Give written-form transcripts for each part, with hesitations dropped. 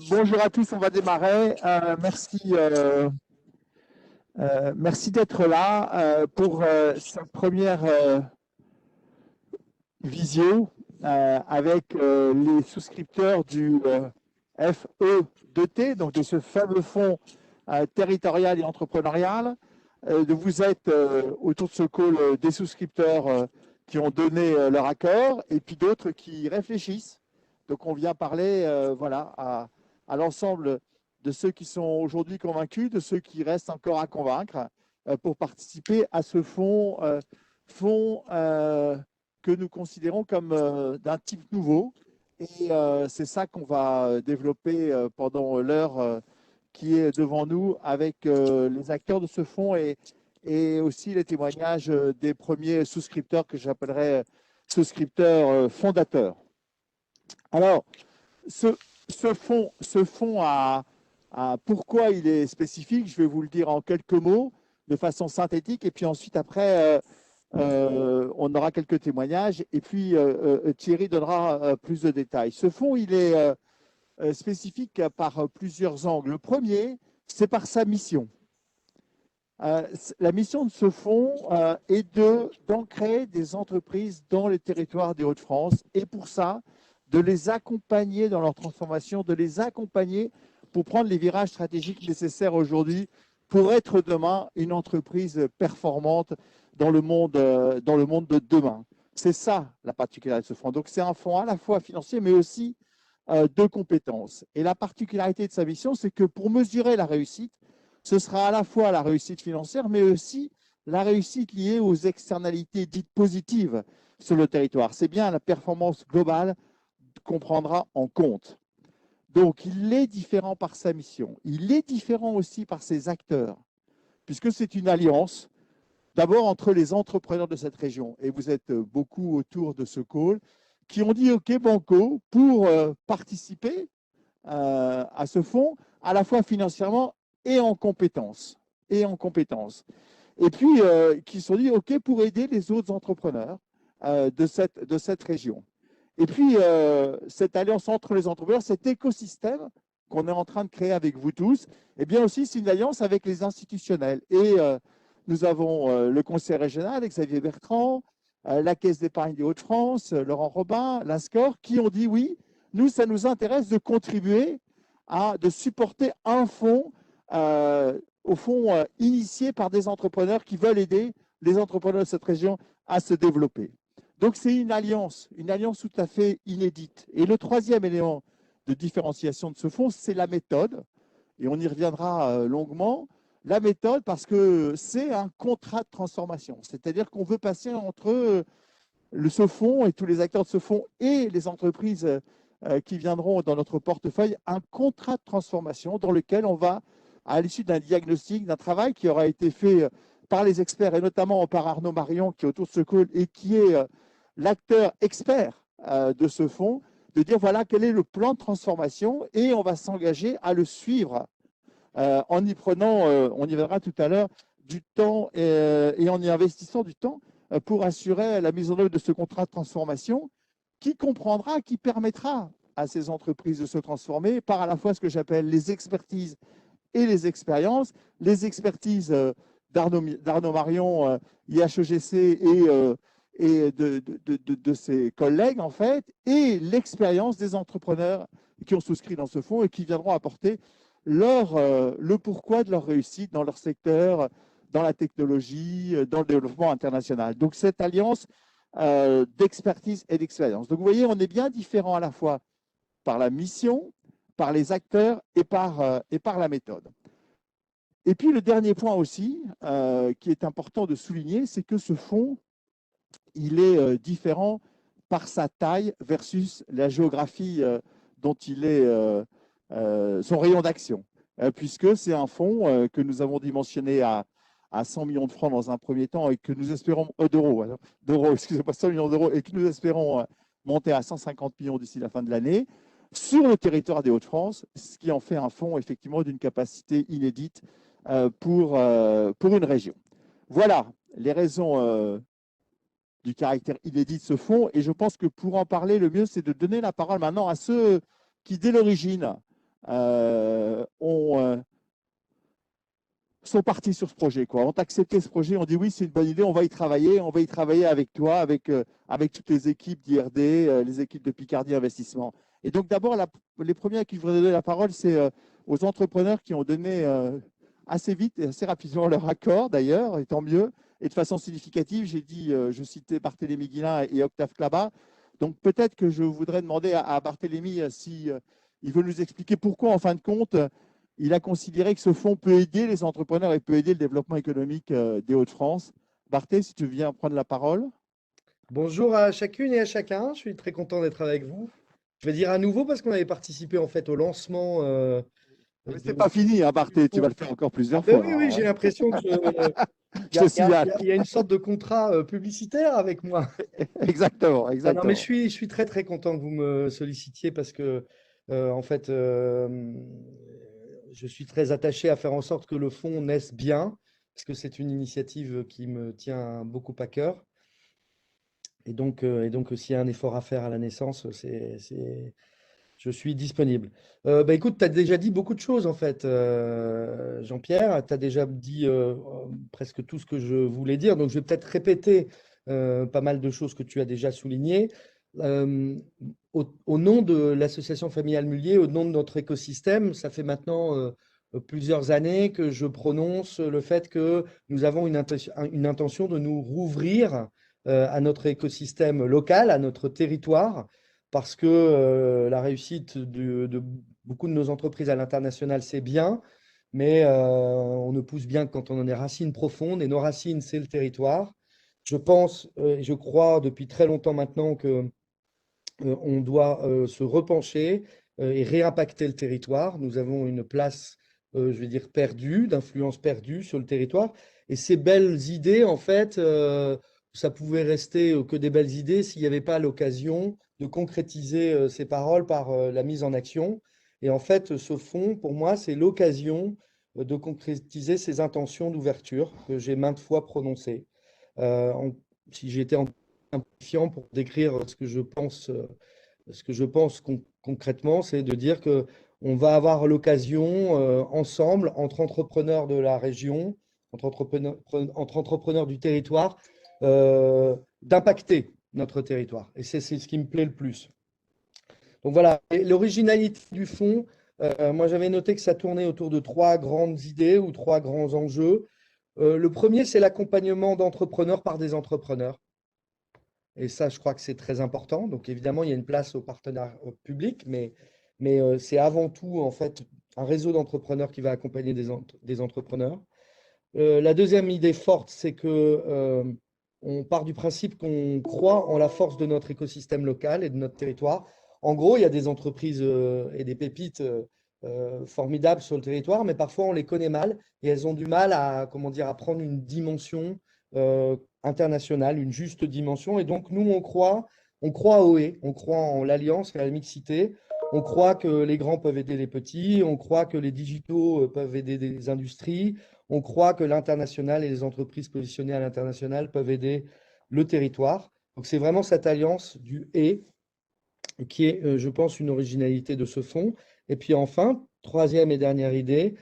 Bonjour à tous, on va démarrer. Merci d'être là pour cette première visio avec les souscripteurs du FE2T, donc de ce fameux fonds territorial et entrepreneurial. Vous êtes autour de ce call des souscripteurs qui ont donné leur accord et puis d'autres qui réfléchissent. Donc on vient parler voilà, à l'ensemble de ceux qui sont aujourd'hui convaincus, de ceux qui restent encore à convaincre pour participer à ce fonds que nous considérons comme d'un type nouveau. Et c'est ça qu'on va développer pendant l'heure qui est devant nous avec les acteurs de ce fonds et aussi les témoignages des premiers souscripteurs que j'appellerais souscripteurs fondateurs. Alors, ce fonds pourquoi il est spécifique, je vais vous le dire en quelques mots, de façon synthétique, et puis ensuite, après, on aura quelques témoignages, et puis Thierry donnera plus de détails. Ce fonds, il est spécifique par plusieurs angles. Le premier, c'est par sa mission. La mission de ce fonds est d'ancrer des entreprises dans les territoires des Hauts-de-France, et pour ça, de les accompagner dans leur transformation, de les accompagner pour prendre les virages stratégiques nécessaires aujourd'hui pour être demain une entreprise performante dans le monde de demain. C'est ça la particularité de ce fonds. Donc c'est un fonds à la fois financier mais aussi de compétences. Et la particularité de sa mission, c'est que pour mesurer la réussite, ce sera à la fois la réussite financière mais aussi la réussite liée aux externalités dites positives sur le territoire. C'est bien la performance globale qu'on prendra en compte. Donc, il est différent par sa mission. Il est différent aussi par ses acteurs, puisque c'est une alliance, d'abord entre les entrepreneurs de cette région, et vous êtes beaucoup autour de ce call, qui ont dit OK Banco pour participer à ce fonds, à la fois financièrement et en compétences. Et puis, qui se sont dit OK pour aider les autres entrepreneurs de cette région. Et puis, cette alliance entre les entrepreneurs, cet écosystème qu'on est en train de créer avec vous tous, eh bien aussi, c'est une alliance avec les institutionnels. Et nous avons le conseil régional, Xavier Bertrand, la Caisse d'épargne des Hauts-de-France, Laurent Robin, l'ASCOR, qui ont dit oui, nous, ça nous intéresse de contribuer de supporter un fonds, au fond, initié par des entrepreneurs qui veulent aider les entrepreneurs de cette région à se développer. Donc, c'est une alliance tout à fait inédite. Et le troisième élément de différenciation de ce fonds, c'est la méthode. Et on y reviendra longuement. La méthode, parce que c'est un contrat de transformation. C'est-à-dire qu'on veut passer entre ce fonds et tous les acteurs de ce fonds et les entreprises qui viendront dans notre portefeuille, un contrat de transformation dans lequel on va, à l'issue d'un diagnostic, d'un travail qui aura été fait par les experts et notamment par Arnaud Marion qui est autour de ce call et qui est l'acteur expert de ce fonds, de dire voilà quel est le plan de transformation et on va s'engager à le suivre en y prenant, on y verra tout à l'heure, du temps et en y investissant du temps pour assurer la mise en œuvre de ce contrat de transformation qui comprendra, qui permettra à ces entreprises de se transformer par à la fois ce que j'appelle les expertises et les expériences. Les expertises d'Arnaud Marion, IHEGC et de ses collègues, en fait, et l'expérience des entrepreneurs qui ont souscrit dans ce fonds et qui viendront apporter le pourquoi de leur réussite dans leur secteur, dans la technologie, dans le développement international. Donc, cette alliance d'expertise et d'expérience. Donc, vous voyez, on est bien différent à la fois par la mission, par les acteurs et par la méthode. Et puis, le dernier point aussi, qui est important de souligner, c'est que ce fonds, il est différent par sa taille versus la géographie dont il est son rayon d'action, puisque c'est un fonds que nous avons dimensionné à 100 millions de francs dans un premier temps et que nous espérons, excusez-moi, 100 millions d'euros et que nous espérons monter à 150 millions d'ici la fin de l'année sur le territoire des Hauts-de-France, ce qui en fait un fonds effectivement d'une capacité inédite pour une région. Voilà les raisons du caractère inédit de ce fonds et je pense que pour en parler, le mieux c'est de donner la parole maintenant à ceux qui dès l'origine, sont partis sur ce projet, quoi. On a accepté ce projet, on dit oui, c'est une bonne idée, on va y travailler avec toi, avec toutes les équipes d'IRD, les équipes de Picardie Investissement. Et donc d'abord, les premiers à qui je voudrais donner la parole, c'est aux entrepreneurs qui ont donné assez vite et assez rapidement leur accord d'ailleurs, et tant mieux. Et de façon significative, j'ai dit, je citais Barthélémy Guilin et Octave Clabat. Donc peut-être que je voudrais demander à Barthélémy si il veut nous expliquer pourquoi, en fin de compte, il a considéré que ce fonds peut aider les entrepreneurs et peut aider le développement économique des Hauts-de-France. Barthé, si tu viens prendre la parole. Bonjour à chacune et à chacun, je suis très content d'être avec vous. Je vais dire à nouveau parce qu'on avait participé en fait au lancement Mais ce n'est pas fini, hein, du Barthé, tu vas fonds. le faire encore Ah plusieurs ben fois. oui, oui, Là, j'ai hein. l'impression que Je te signale. il y a une sorte de contrat publicitaire avec moi. Exactement, Ah non, mais exactement. je suis très très content que vous me sollicitiez parce que en fait, je suis très attaché à faire en sorte que le fonds naisse bien parce que c'est une initiative qui me tient beaucoup à cœur. Et donc s'il y a un effort à faire à la naissance, je suis disponible. Bah, écoute, tu as déjà dit beaucoup de choses en fait, Jean-Pierre. Tu as déjà dit presque tout ce que je voulais dire. Donc je vais peut-être répéter pas mal de choses que tu as déjà soulignées. Euh, au nom de l'association familiale Mullier, au nom de notre écosystème, ça fait maintenant plusieurs années que je prononce le fait que nous avons une intention de nous rouvrir à notre écosystème local, à notre territoire parce que la réussite de beaucoup de nos entreprises à l'international, c'est bien, mais on ne pousse bien que quand on en a racines profondes, et nos racines, c'est le territoire. Je pense et je crois depuis très longtemps maintenant que on doit se repencher et réimpacter le territoire. Nous avons une place, je vais dire, perdue, d'influence perdue sur le territoire. Et ces belles idées, en fait, ça pouvait rester que des belles idées s'il n'y avait pas l'occasion de concrétiser ces paroles par la mise en action. Et en fait, ce fonds, pour moi, c'est l'occasion de concrétiser ces intentions d'ouverture que j'ai maintes fois prononcées. Euh, en- Si j'étais simplifiant pour décrire ce que je pense concrètement, c'est de dire que on va avoir l'occasion ensemble, entre entrepreneurs de la région, entre entrepreneurs du territoire, d'impacter notre territoire. Et c'est ce qui me plaît le plus. Donc voilà, et l'originalité du fonds, moi j'avais noté que ça tournait autour de trois grandes idées ou trois grands enjeux. Le premier, c'est l'accompagnement d'entrepreneurs par des entrepreneurs. Et ça, je crois que c'est très important. Donc, évidemment, il y a une place aux partenaires publics, mais c'est avant tout, en fait, un réseau d'entrepreneurs qui va accompagner des entrepreneurs. La deuxième idée forte, c'est que on part du principe qu'on croit en la force de notre écosystème local et de notre territoire. En gros, il y a des entreprises et des pépites formidables sur le territoire, mais parfois on les connaît mal et elles ont du mal à, comment dire, à prendre une dimension internationale, une juste dimension. Et donc, nous, on croit à OE, on croit en l'alliance et à la mixité. On croit que les grands peuvent aider les petits, on croit que les digitaux peuvent aider des industries, on croit que l'international et les entreprises positionnées à l'international peuvent aider le territoire. Donc c'est vraiment cette alliance du et qui est, je pense, une originalité de ce fonds. Et puis enfin, troisième et dernière idée,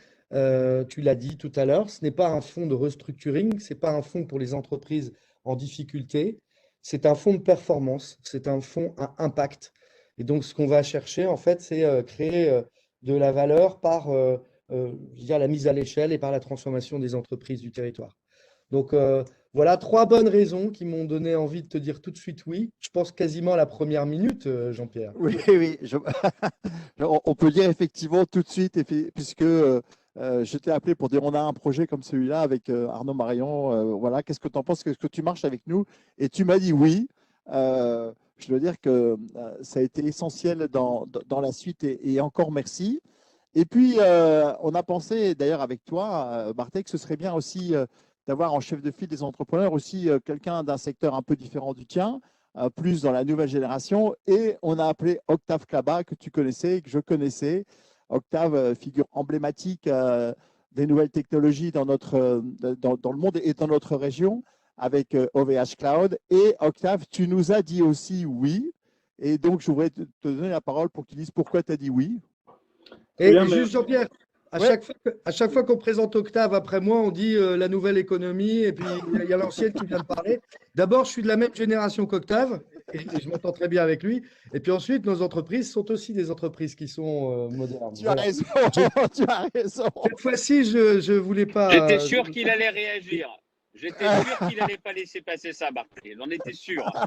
tu l'as dit tout à l'heure, ce n'est pas un fonds de restructuring, ce n'est pas un fonds pour les entreprises en difficulté, c'est un fonds de performance, c'est un fonds à impact. Et donc ce qu'on va chercher, en fait, c'est créer de la valeur par je veux dire, la mise à l'échelle et par la transformation des entreprises du territoire. Donc voilà trois bonnes raisons qui m'ont donné envie de te dire tout de suite oui. Je pense quasiment à la première minute, Jean-Pierre. Oui, oui. On peut dire effectivement tout de suite, puisque je t'ai appelé pour dire on a un projet comme celui-là avec Arnaud Marion. Voilà, qu'est-ce que tu en penses? Est-ce que tu marches avec nous? Et tu m'as dit oui. Je dois dire que ça a été essentiel dans la suite et encore merci. Et puis, on a pensé, d'ailleurs avec toi, Bartek, que ce serait bien aussi d'avoir en chef de file des entrepreneurs aussi quelqu'un d'un secteur un peu différent du tien, plus dans la nouvelle génération. Et on a appelé Octave Klaba, que tu connaissais, que je connaissais. Octave, figure emblématique des nouvelles technologies dans le monde et dans notre région avec OVH Cloud. Et Octave, tu nous as dit aussi oui. Et donc, je voudrais te donner la parole pour que tu dises pourquoi tu as dit oui. Et Bien, juste Jean-Pierre, Ouais. à chaque fois qu'on présente Octave après moi, on dit la nouvelle économie et puis il y a l'ancienne qui vient de parler. D'abord, je suis de la même génération qu'Octave et je m'entends très bien avec lui. Et puis ensuite, nos entreprises sont aussi des entreprises qui sont modernes. Tu as Voilà. raison, Je- tu as raison. cette fois-ci, je voulais J'étais pas. sûr qu'il allait réagir. J'étais sûr qu'il n'allait pas laisser passer ça, Barthélémy. J'en étais sûr. Non,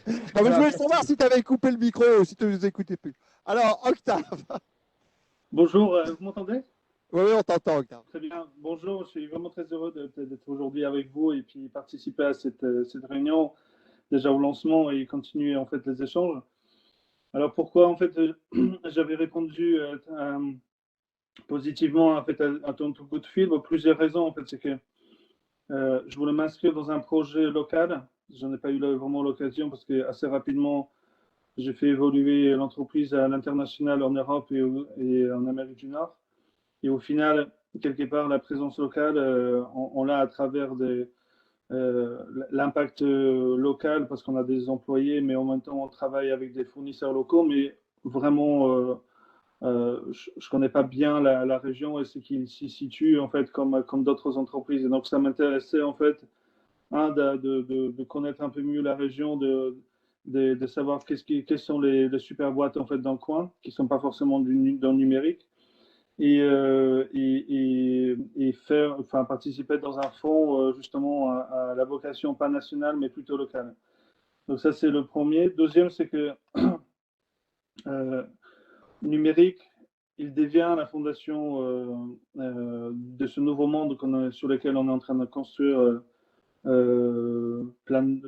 mais je Voilà, voulais merci. savoir si tu avais coupé le micro ou si tu ne nous écoutais plus. Alors, Octave. bonjour, vous m'entendez? Oui, on t'entend, Octave. Très bien. Bonjour, je suis vraiment très heureux d'être aujourd'hui avec vous et puis participer à cette réunion, déjà au lancement et continuer en fait les échanges. Alors pourquoi en fait j'avais répondu positivement en fait à ton coup de fil pour plusieurs raisons en fait. C'est que je voulais m'inscrire dans un projet local. J'en ai pas eu vraiment l'occasion parce que assez rapidement j'ai fait évoluer l'entreprise à l'international en Europe et en Amérique du Nord. Et au final, quelque part, la présence locale, on l'a à travers l'impact local parce qu'on a des employés, mais en même temps, on travaille avec des fournisseurs locaux. Mais vraiment, je ne connais pas bien la région et ce qui s'y situe en fait comme d'autres entreprises. Et donc, ça m'intéressait en fait de connaître un peu mieux la région, de savoir quelles sont les super boîtes en fait dans le coin, qui ne sont pas forcément dans le numérique et faire, enfin, participer dans un fonds justement à la vocation pas nationale mais plutôt locale. Donc ça c'est le premier. Deuxième c'est que euh, numérique, il devient la fondation de ce nouveau monde sur lequel on est en train de construire,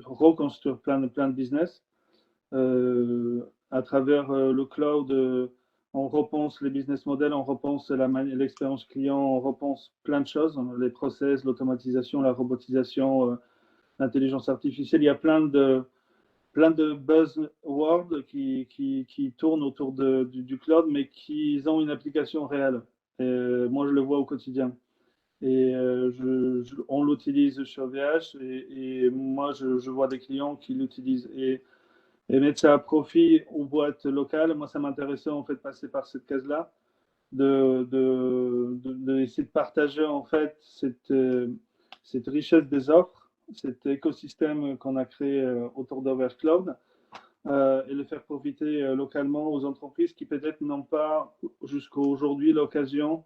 reconstruire plein de business à travers le cloud. On repense les business models, on repense l'expérience client, on repense plein de choses, les process, l'automatisation, la robotisation, l'intelligence artificielle. Il y a plein de buzzwords qui tournent autour du cloud, mais qui ont une application réelle. Et moi, je le vois au quotidien. Et on l'utilise sur VH et moi, je vois des clients qui l'utilisent. Et mettre ça à profit aux boîtes locales, moi, ça m'intéressait en fait de passer par cette case-là, d'essayer de partager en fait cette richesse des offres, cet écosystème qu'on a créé autour d'Overcloud et le faire profiter localement aux entreprises qui peut-être n'ont pas jusqu'à aujourd'hui l'occasion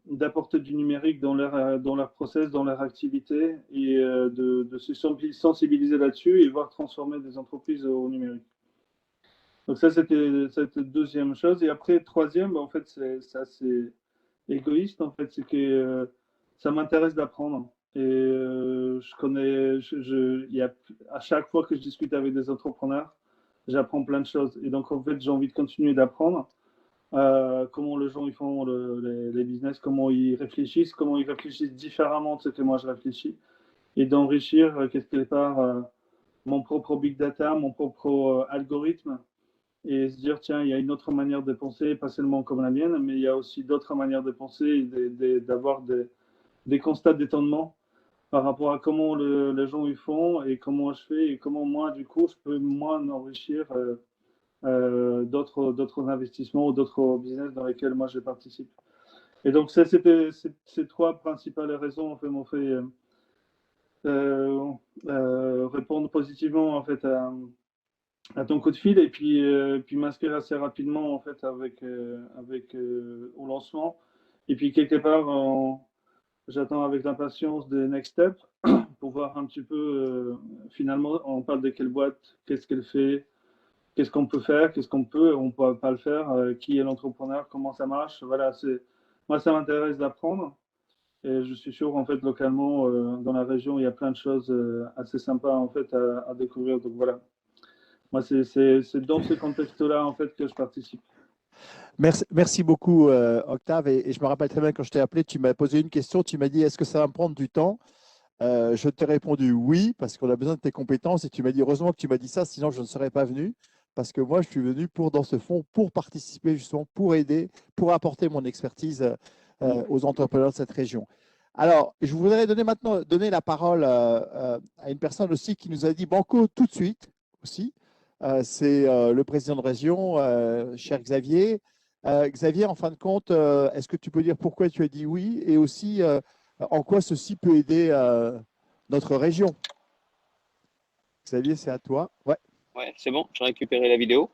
d'apporter du numérique dans leur process, dans leur activité et de se sensibiliser là-dessus et voir transformer des entreprises au numérique. Donc ça, c'était cette deuxième chose. Et après, troisième, en fait, c'est assez égoïste, en fait, c'est que ça m'intéresse d'apprendre. Et je connais, à chaque fois que je discute avec des entrepreneurs, j'apprends plein de choses. Et donc, en fait, j'ai envie de continuer d'apprendre comment les gens ils font les business, comment ils réfléchissent différemment de ce que moi je réfléchis, et d'enrichir quelque part mon propre big data, mon propre algorithme, et se dire tiens, il y a une autre manière de penser, pas seulement comme la mienne, mais il y a aussi d'autres manières de penser, et d'avoir des constats d'étonnement par rapport à comment les gens ils font et comment je fais et comment moi du coup je peux moi m'enrichir d'autres investissements ou d'autres business dans lesquels moi je participe. Et donc, c'était ces trois principales raisons en fait, m'ont fait répondre positivement en fait, à ton coup de fil et puis m'inscrire assez rapidement en fait, au lancement. Et puis, quelque part, j'attends avec impatience des next steps pour voir un petit peu, finalement, on parle de quelle boîte, qu'est-ce qu'elle fait, qu'est-ce qu'on peut faire, qu'est-ce qu'on peut, on ne peut pas le faire, qui est l'entrepreneur, comment ça marche. Voilà, moi, ça m'intéresse d'apprendre. Et je suis sûr, en fait, localement, dans la région, il y a plein de choses assez sympas, en fait, à découvrir. Donc voilà, moi, c'est dans ce contexte-là, en fait, que je participe. Merci beaucoup, Octave. Et je me rappelle très bien quand je t'ai appelé, tu m'as posé une question. Tu m'as dit, est-ce que ça va me prendre du temps? Je t'ai répondu oui, parce qu'on a besoin de tes compétences. Et tu m'as dit, heureusement que tu m'as dit ça, sinon je ne serais pas venu. Parce que moi, je suis venu dans ce fonds pour participer, justement, pour aider, pour apporter mon expertise aux entrepreneurs de cette région. Alors, je voudrais donner la parole à une personne aussi qui nous a dit Banco tout de suite aussi. c'est le président de région, cher Xavier. Xavier, en fin de compte, est-ce que tu peux dire pourquoi tu as dit oui et aussi en quoi ceci peut aider notre région? Xavier, c'est à toi. Ouais. Ouais, c'est bon, j'ai récupéré la vidéo.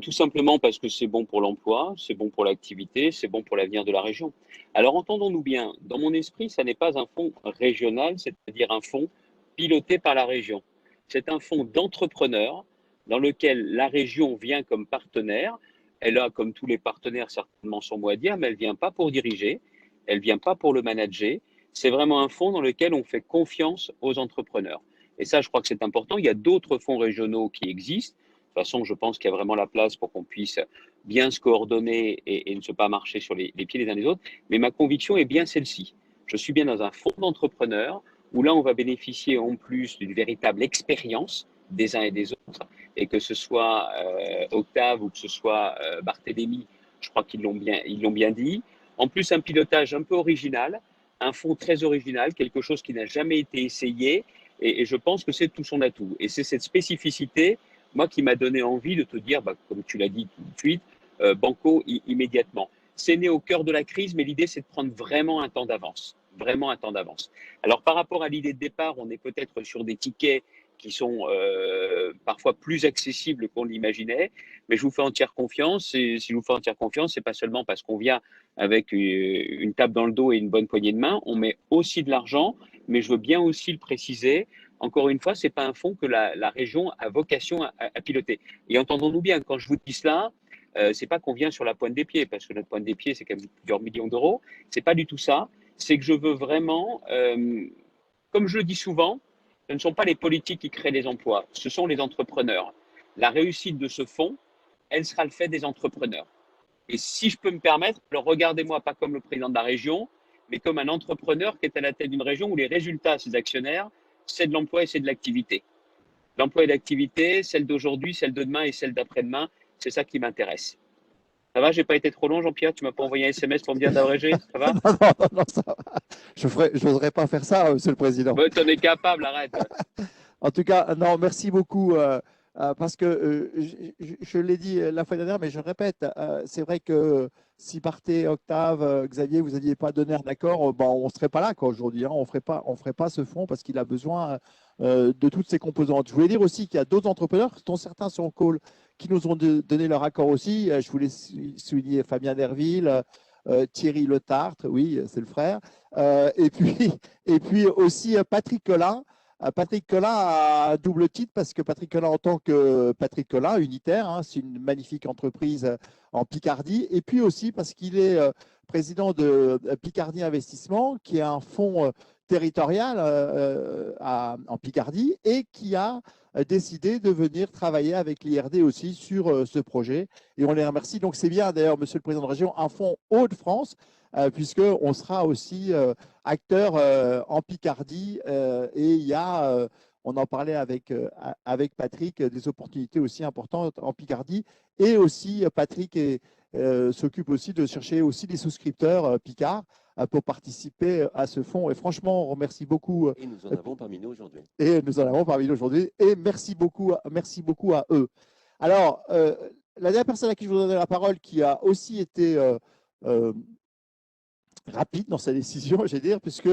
Tout simplement parce que c'est bon pour l'emploi, c'est bon pour l'activité, c'est bon pour l'avenir de la région. Alors entendons-nous bien, dans mon esprit, ça n'est pas un fonds régional, c'est-à-dire un fonds piloté par la région. C'est un fonds d'entrepreneurs dans lequel la région vient comme partenaire. Elle a, comme tous les partenaires, certainement son mot à dire, mais elle ne vient pas pour diriger, elle ne vient pas pour le manager. C'est vraiment un fonds dans lequel on fait confiance aux entrepreneurs. Et ça, je crois que c'est important. Il y a d'autres fonds régionaux qui existent. De toute façon, je pense qu'il y a vraiment la place pour qu'on puisse bien se coordonner et ne se pas marcher sur les pieds les uns des autres. Mais ma conviction est bien celle-ci. Je suis bien dans un fonds d'entrepreneurs où là, on va bénéficier en plus d'une véritable expérience des uns et des autres. Et que ce soit Octave ou que ce soit Barthélémy, je crois qu'ils l'ont bien dit. En plus, un pilotage un peu original, un fonds très original, quelque chose qui n'a jamais été essayé. Et je pense que c'est tout son atout. Et c'est cette spécificité, moi, qui m'a donné envie de te dire, bah, comme tu l'as dit tout de suite, banco immédiatement. C'est né au cœur de la crise, mais l'idée, c'est de prendre vraiment un temps d'avance. Vraiment un temps d'avance. Alors, par rapport à l'idée de départ, on est peut-être sur des tickets qui sont parfois plus accessibles qu'on l'imaginait, mais je vous fais entière confiance. Et si je vous fais entière confiance, c'est pas seulement parce qu'on vient avec une tape dans le dos et une bonne poignée de main, on met aussi de l'argent, mais je veux bien aussi le préciser. Encore une fois, ce n'est pas un fonds que la région a vocation à piloter. Et entendons-nous bien, quand je vous dis cela, ce n'est pas qu'on vient sur la pointe des pieds, parce que notre pointe des pieds, c'est quand même plusieurs millions d'euros. Ce n'est pas du tout ça. C'est que je veux vraiment, comme je le dis souvent, ce ne sont pas les politiques qui créent les emplois, ce sont les entrepreneurs. La réussite de ce fonds, elle sera le fait des entrepreneurs. Et si je peux me permettre, alors regardez-moi pas comme le président de la région, mais comme un entrepreneur qui est à la tête d'une région où les résultats, ses actionnaires, c'est de l'emploi et c'est de l'activité. L'emploi et l'activité, celle d'aujourd'hui, celle de demain et celle d'après-demain, c'est ça qui m'intéresse. Ça va, j'ai pas été trop long, Jean-Pierre? Tu m'as pas envoyé un SMS pour me dire d'abréger? Ça va? Non, non, non, non, ça va. Je n'oserais pas faire ça, Monsieur le Président. Bon, t'en es capable, arrête. En tout cas, non, merci beaucoup. Parce que je l'ai dit la fois dernière, mais je répète, c'est vrai que si Barthé, Octave, Xavier, vous n'aviez pas donné un accord, ben, on ne serait pas là aujourd'hui. Hein, on ne ferait pas ce fonds parce qu'il a besoin de toutes ces composantes. Je voulais dire aussi qu'il y a d'autres entrepreneurs, dont certains sont en call, qui nous ont donné leur accord aussi. Je voulais souligner Fabien Derville, Thierry Le Tartre, oui, c'est le frère, et puis aussi Patrick Collin. Patrick Collin a double titre parce que Patrick Collin, en tant que Patrick Collin, unitaire, hein, c'est une magnifique entreprise en Picardie. Et puis aussi parce qu'il est président de Picardie Investissement, qui est un fonds territorial en Picardie et qui a décidé de venir travailler avec l'IRD aussi sur ce projet. Et on les remercie. Donc c'est bien d'ailleurs, Monsieur le Président de région, un fonds Hauts-de-France, puisqu'on sera aussi acteur en Picardie et il y a, on en parlait avec Patrick, des opportunités aussi importantes en Picardie et aussi Patrick s'occupe aussi de chercher aussi des souscripteurs Picard pour participer à ce fonds et franchement on remercie beaucoup. Et nous en avons parmi nous aujourd'hui. Et nous en avons parmi nous aujourd'hui et merci beaucoup à eux. Alors, la dernière personne à qui je vous donne la parole qui a aussi été rapide dans sa décision, je vais dire, puisque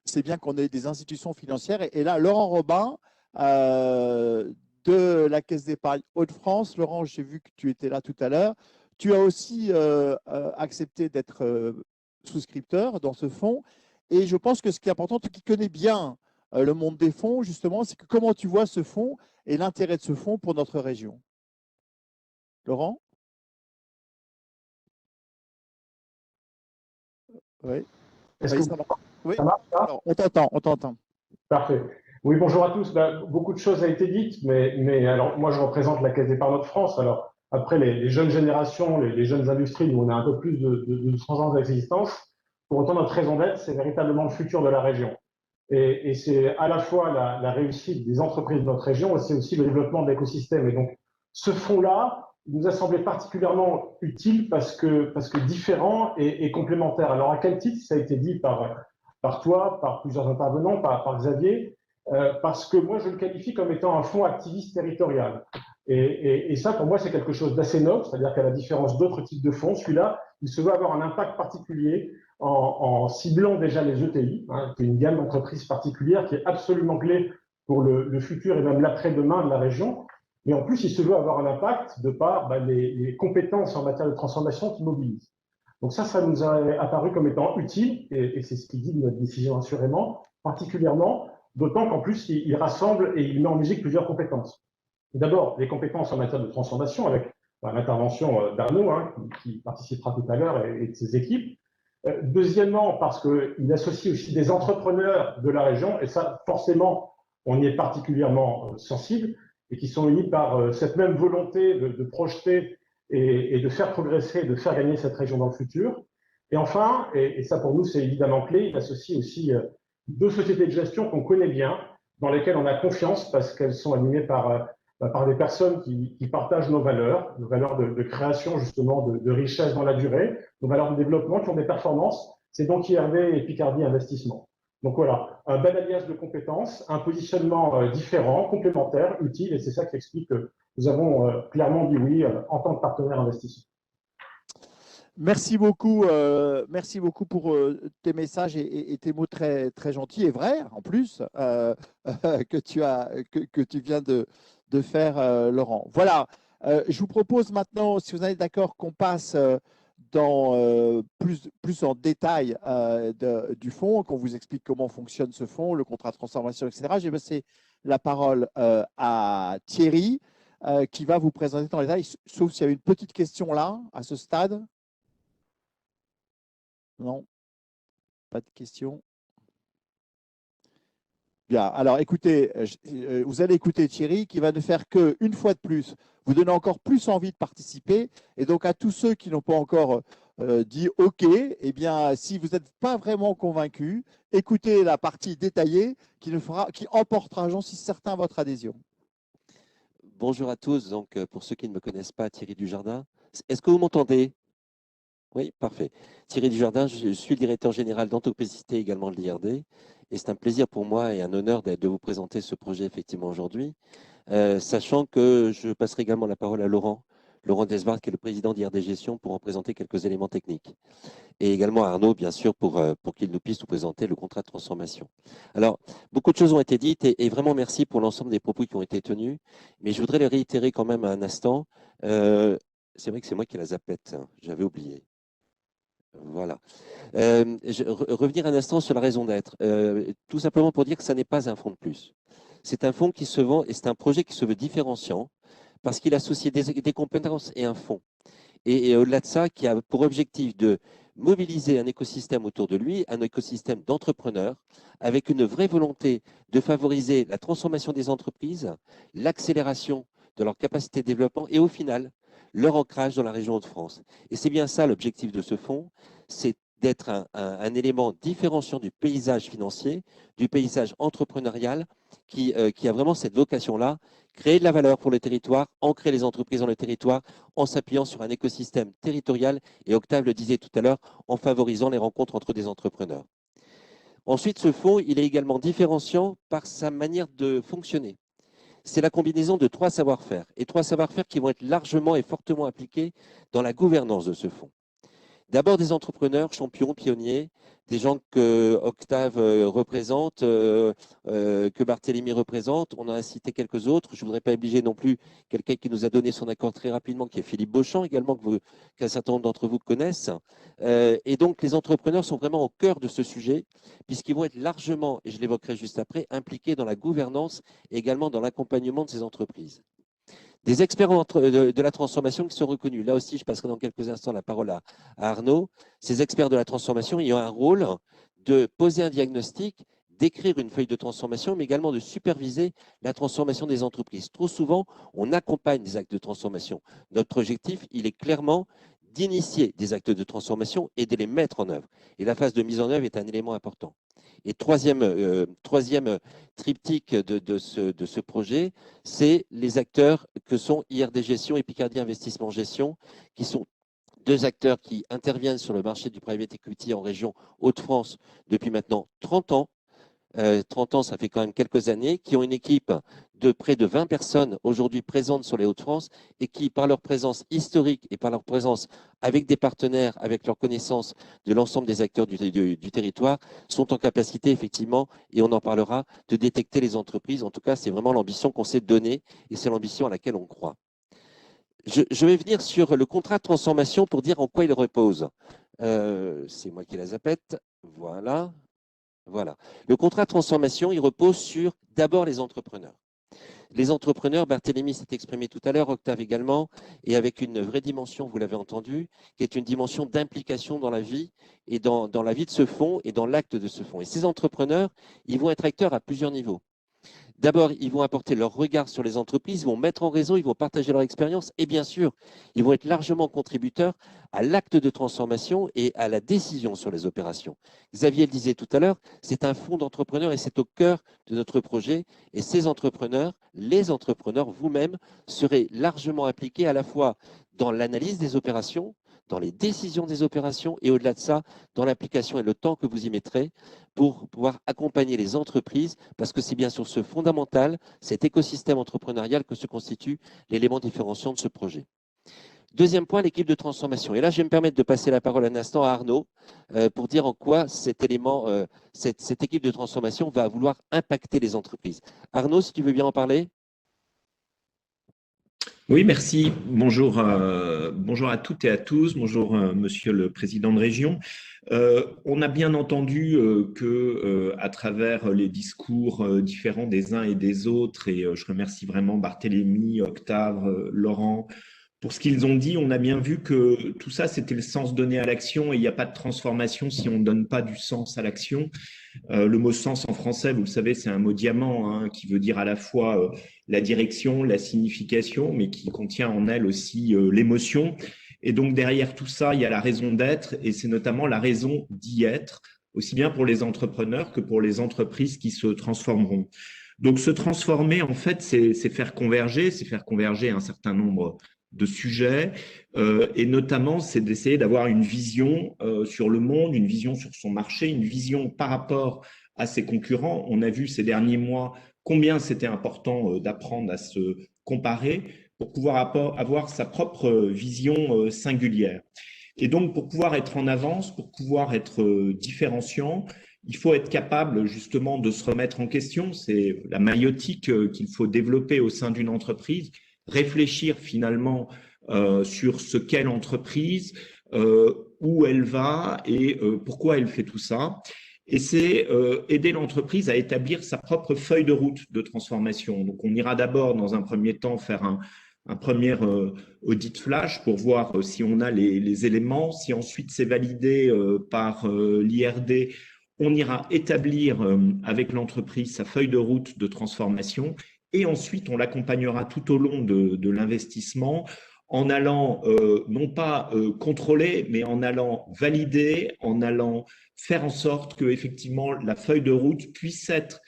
c'est bien qu'on ait des institutions financières. Et là, Laurent Robin, de la Caisse d'épargne Hauts-de-France. Laurent, j'ai vu que tu étais là tout à l'heure. Tu as aussi accepté d'être souscripteur dans ce fonds. Et je pense que ce qui est important, toi qui connais bien le monde des fonds, justement, c'est que comment tu vois ce fonds et l'intérêt de ce fonds pour notre région. Laurent? Oui. Est-ce Oui, que ça va. Oui. ça marche là? Alors, on t'entend, on t'entend. Parfait. Oui, bonjour à tous. Beaucoup de choses ont été dites, mais alors moi je représente la Caisse d'épargne de France. Alors après les jeunes générations, les jeunes industries, nous on a un peu plus de 100 ans d'existence. Pour autant, notre raison d'être, c'est véritablement le futur de la région. Et c'est à la fois la réussite des entreprises de notre région, et c'est aussi le développement de l'écosystème. Et donc ce fonds-là nous a semblé particulièrement utile parce que différent et complémentaire. Alors à quel titre? Ça a été dit par toi, par plusieurs intervenants, par Xavier, parce que moi je le qualifie comme étant un fonds activiste territorial. Et ça, pour moi, c'est quelque chose d'assez noble, c'est-à-dire qu'à la différence d'autres types de fonds, celui-là, il se veut avoir un impact particulier en ciblant déjà les ETI, hein, qui est une gamme d'entreprises particulière qui est absolument clé pour le futur et même l'après-demain de la région. Mais en plus, il se veut avoir un impact de par les compétences en matière de transformation qu'il mobilise. Donc ça nous a apparu comme étant utile, et c'est ce qui guide notre décision assurément, particulièrement, d'autant qu'en plus, il rassemble et il met en musique plusieurs compétences. D'abord, les compétences en matière de transformation avec l'intervention d'Arnaud, hein, qui participera tout à l'heure, et de ses équipes. Deuxièmement, parce qu'il associe aussi des entrepreneurs de la région, et ça, forcément, on y est particulièrement sensible, et qui sont unis par cette même volonté de projeter et de faire progresser, de faire gagner cette région dans le futur. Et enfin, et ça pour nous c'est évidemment clé, il associe aussi deux sociétés de gestion qu'on connaît bien, dans lesquelles on a confiance parce qu'elles sont animées par des personnes qui partagent nos valeurs de création justement de richesse dans la durée, nos valeurs de développement qui ont des performances. C'est donc IRD et Picardie Investissement. Donc voilà, un bel alliage de compétences, un positionnement différent, complémentaire, utile, et c'est ça qui explique que nous avons clairement dit oui en tant que partenaire investisseur. Merci beaucoup pour tes messages et tes mots très, très gentils et vrais, en plus, que tu viens de faire, Laurent. Voilà, je vous propose maintenant, si vous êtes d'accord, qu'on passe dans plus en détail du fonds, qu'on vous explique comment fonctionne ce fonds, le contrat de transformation, etc. J'ai passé la parole à Thierry, qui va vous présenter dans les détails, sauf s'il y a une petite question là, à ce stade. Non, pas de questions. Bien, alors écoutez, vous allez écouter Thierry qui va ne faire qu'une fois de plus, vous donner encore plus envie de participer. Et donc à tous ceux qui n'ont pas encore dit OK, eh bien, si vous n'êtes pas vraiment convaincu, écoutez la partie détaillée qui emportera, j'en suis certain, votre adhésion. Bonjour à tous. Donc, pour ceux qui ne me connaissent pas, Thierry Dujardin. Est-ce que vous m'entendez? Oui, parfait. Thierry Dujardin, je suis le directeur général d'Anthropicité, également de l'IRD. Et c'est un plaisir pour moi et un honneur de vous présenter ce projet effectivement aujourd'hui, sachant que je passerai également la parole à Laurent Desbardes, qui est le président d'IRD Gestion, pour en présenter quelques éléments techniques. Et également à Arnaud, bien sûr, pour qu'il nous puisse nous présenter le contrat de transformation. Alors, beaucoup de choses ont été dites et vraiment merci pour l'ensemble des propos qui ont été tenus. Mais je voudrais les réitérer quand même un instant. C'est vrai que c'est moi qui ai la zapette, hein, j'avais oublié. Voilà. Revenir un instant sur la raison d'être. Tout simplement pour dire que ça n'est pas un fonds de plus. C'est un fonds qui se vend et c'est un projet qui se veut différenciant parce qu'il associe des compétences et un fonds. Et au-delà de ça, qui a pour objectif de mobiliser un écosystème autour de lui, un écosystème d'entrepreneurs, avec une vraie volonté de favoriser la transformation des entreprises, l'accélération de leur capacité de développement et au final, leur ancrage dans la région Hauts-de-France. Et c'est bien ça l'objectif de ce fonds, c'est d'être un élément différenciant du paysage financier, du paysage entrepreneurial, qui a vraiment cette vocation-là, créer de la valeur pour le territoire, ancrer les entreprises dans le territoire, en s'appuyant sur un écosystème territorial, et Octave le disait tout à l'heure, en favorisant les rencontres entre des entrepreneurs. Ensuite, ce fonds, il est également différenciant par sa manière de fonctionner. C'est la combinaison de 3 savoir-faire, et 3 savoir-faire qui vont être largement et fortement appliqués dans la gouvernance de ce fonds. D'abord des entrepreneurs, champions, pionniers, des gens que Octave représente, que Barthélemy représente. On en a cité quelques autres. Je ne voudrais pas obliger non plus quelqu'un qui nous a donné son accord très rapidement, qui est Philippe Beauchamp également, qu'un certain nombre d'entre vous connaissent. Et donc les entrepreneurs sont vraiment au cœur de ce sujet, puisqu'ils vont être largement, et je l'évoquerai juste après, impliqués dans la gouvernance et également dans l'accompagnement de ces entreprises. Des experts de la transformation qui sont reconnus. Là aussi, je passerai dans quelques instants la parole à Arnaud. Ces experts de la transformation, ils ont un rôle de poser un diagnostic, d'écrire une feuille de transformation, mais également de superviser la transformation des entreprises. Trop souvent, on accompagne des actes de transformation. Notre objectif, il est clairement d'initier des actes de transformation et de les mettre en œuvre. Et la phase de mise en œuvre est un élément important. Et troisième triptyque de ce projet, c'est les acteurs que sont IRD Gestion et Picardie Investissement Gestion, qui sont 2 acteurs qui interviennent sur le marché du private equity en région Hauts-de-France depuis maintenant 30 ans, 30 ans, ça fait quand même quelques années, qui ont une équipe de près de 20 personnes aujourd'hui présentes sur les Hauts-de-France et qui, par leur présence historique et par leur présence avec des partenaires, avec leur connaissance de l'ensemble des acteurs du territoire, sont en capacité, effectivement, et on en parlera, de détecter les entreprises. En tout cas, c'est vraiment l'ambition qu'on s'est donnée et c'est l'ambition à laquelle on croit. Je vais venir sur le contrat de transformation pour dire en quoi il repose. C'est moi qui la zapette. Voilà. Voilà. Le contrat de transformation, il repose sur d'abord les entrepreneurs. Les entrepreneurs, Barthélémy s'est exprimé tout à l'heure, Octave également, et avec une vraie dimension, vous l'avez entendu, qui est une dimension d'implication dans la vie et dans la vie de ce fonds et dans l'acte de ce fonds. Et ces entrepreneurs, ils vont être acteurs à plusieurs niveaux. D'abord, ils vont apporter leur regard sur les entreprises, ils vont mettre en réseau, ils vont partager leur expérience et bien sûr, ils vont être largement contributeurs à l'acte de transformation et à la décision sur les opérations. Xavier le disait tout à l'heure, c'est un fonds d'entrepreneurs et c'est au cœur de notre projet. Et ces entrepreneurs, les entrepreneurs vous-même, seraient largement impliqués à la fois dans l'analyse des opérations, dans les décisions des opérations et au-delà de ça, dans l'application et le temps que vous y mettrez pour pouvoir accompagner les entreprises, parce que c'est bien sur ce fondamental, cet écosystème entrepreneurial que se constitue l'élément différenciant de ce projet. Deuxième point, l'équipe de transformation. Et là, je vais me permettre de passer la parole un instant à Arnaud pour dire en quoi cet élément, cette équipe de transformation va vouloir impacter les entreprises. Arnaud, si tu veux bien en parler. Oui, merci. Bonjour, bonjour à toutes et à tous. Bonjour, Monsieur le Président de Région. On a bien entendu que, à travers les discours différents des uns et des autres, et je remercie vraiment Barthélémy, Octave, Laurent, pour ce qu'ils ont dit, on a bien vu que tout ça, c'était le sens donné à l'action et il n'y a pas de transformation si on ne donne pas du sens à l'action. Le mot sens en français, vous le savez, c'est un mot diamant hein, qui veut dire à la fois la direction, la signification, mais qui contient en elle aussi l'émotion. Et donc derrière tout ça, il y a la raison d'être et c'est notamment la raison d'y être, aussi bien pour les entrepreneurs que pour les entreprises qui se transformeront. Donc se transformer, en fait, c'est faire converger un certain nombre de sujets et notamment c'est d'essayer d'avoir une vision sur le monde, une vision sur son marché, une vision par rapport à ses concurrents. On a vu ces derniers mois combien c'était important d'apprendre à se comparer pour pouvoir avoir sa propre vision singulière. Et donc pour pouvoir être en avance, pour pouvoir être différenciant, il faut être capable justement de se remettre en question. C'est la maïotique qu'il faut développer au sein d'une entreprise, réfléchir finalement sur ce qu'est l'entreprise, où elle va et pourquoi elle fait tout ça. Et c'est aider l'entreprise à établir sa propre feuille de route de transformation. Donc, on ira d'abord, dans un premier temps, faire un premier audit flash pour voir si on a les éléments. Si ensuite c'est validé par l'IRD, on ira établir avec l'entreprise sa feuille de route de transformation. Et ensuite, on l'accompagnera tout au long de l'investissement en allant non pas contrôler, mais en allant valider, en allant faire en sorte que effectivement la feuille de route puisse être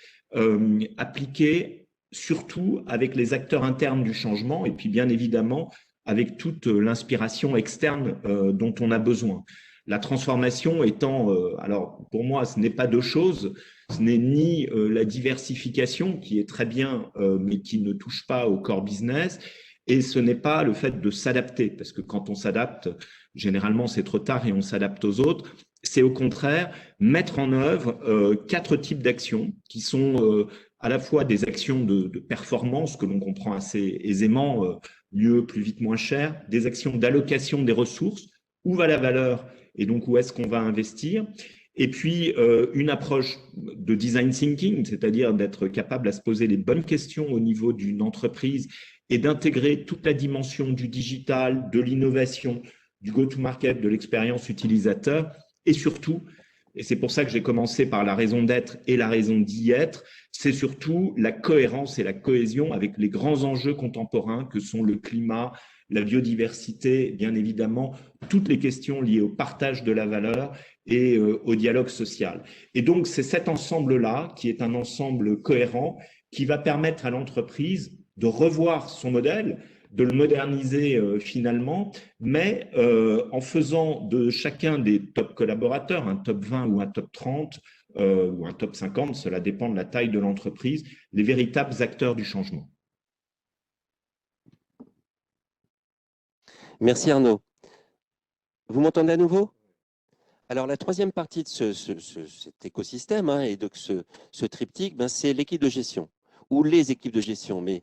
appliquée, surtout avec les acteurs internes du changement et puis bien évidemment avec toute l'inspiration externe dont on a besoin. La transformation étant, alors pour moi, ce n'est pas deux choses. Ce n'est ni la diversification, qui est très bien, mais qui ne touche pas au core business, et ce n'est pas le fait de s'adapter, parce que quand on s'adapte, généralement c'est trop tard et on s'adapte aux autres. C'est au contraire mettre en œuvre 4 types d'actions qui sont à la fois des actions de performance que l'on comprend assez aisément, mieux, plus vite, moins cher, des actions d'allocation des ressources, où va la valeur et donc où est-ce qu'on va investir. Et puis, une approche de design thinking, c'est-à-dire d'être capable à se poser les bonnes questions au niveau d'une entreprise et d'intégrer toute la dimension du digital, de l'innovation, du go-to-market, de l'expérience utilisateur et surtout, et c'est pour ça que j'ai commencé par la raison d'être et la raison d'y être, c'est surtout la cohérence et la cohésion avec les grands enjeux contemporains que sont le climat, la biodiversité, bien évidemment, toutes les questions liées au partage de la valeur et au dialogue social. Et donc, c'est cet ensemble-là, qui est un ensemble cohérent, qui va permettre à l'entreprise de revoir son modèle, de le moderniser finalement, mais en faisant de chacun des top collaborateurs, un top 20 ou un top 30, ou un top 50, cela dépend de la taille de l'entreprise, les véritables acteurs du changement. Merci Arnaud. Vous m'entendez à nouveau? Alors, la troisième partie de cet écosystème et donc ce triptyque, c'est l'équipe de gestion ou les équipes de gestion. Mais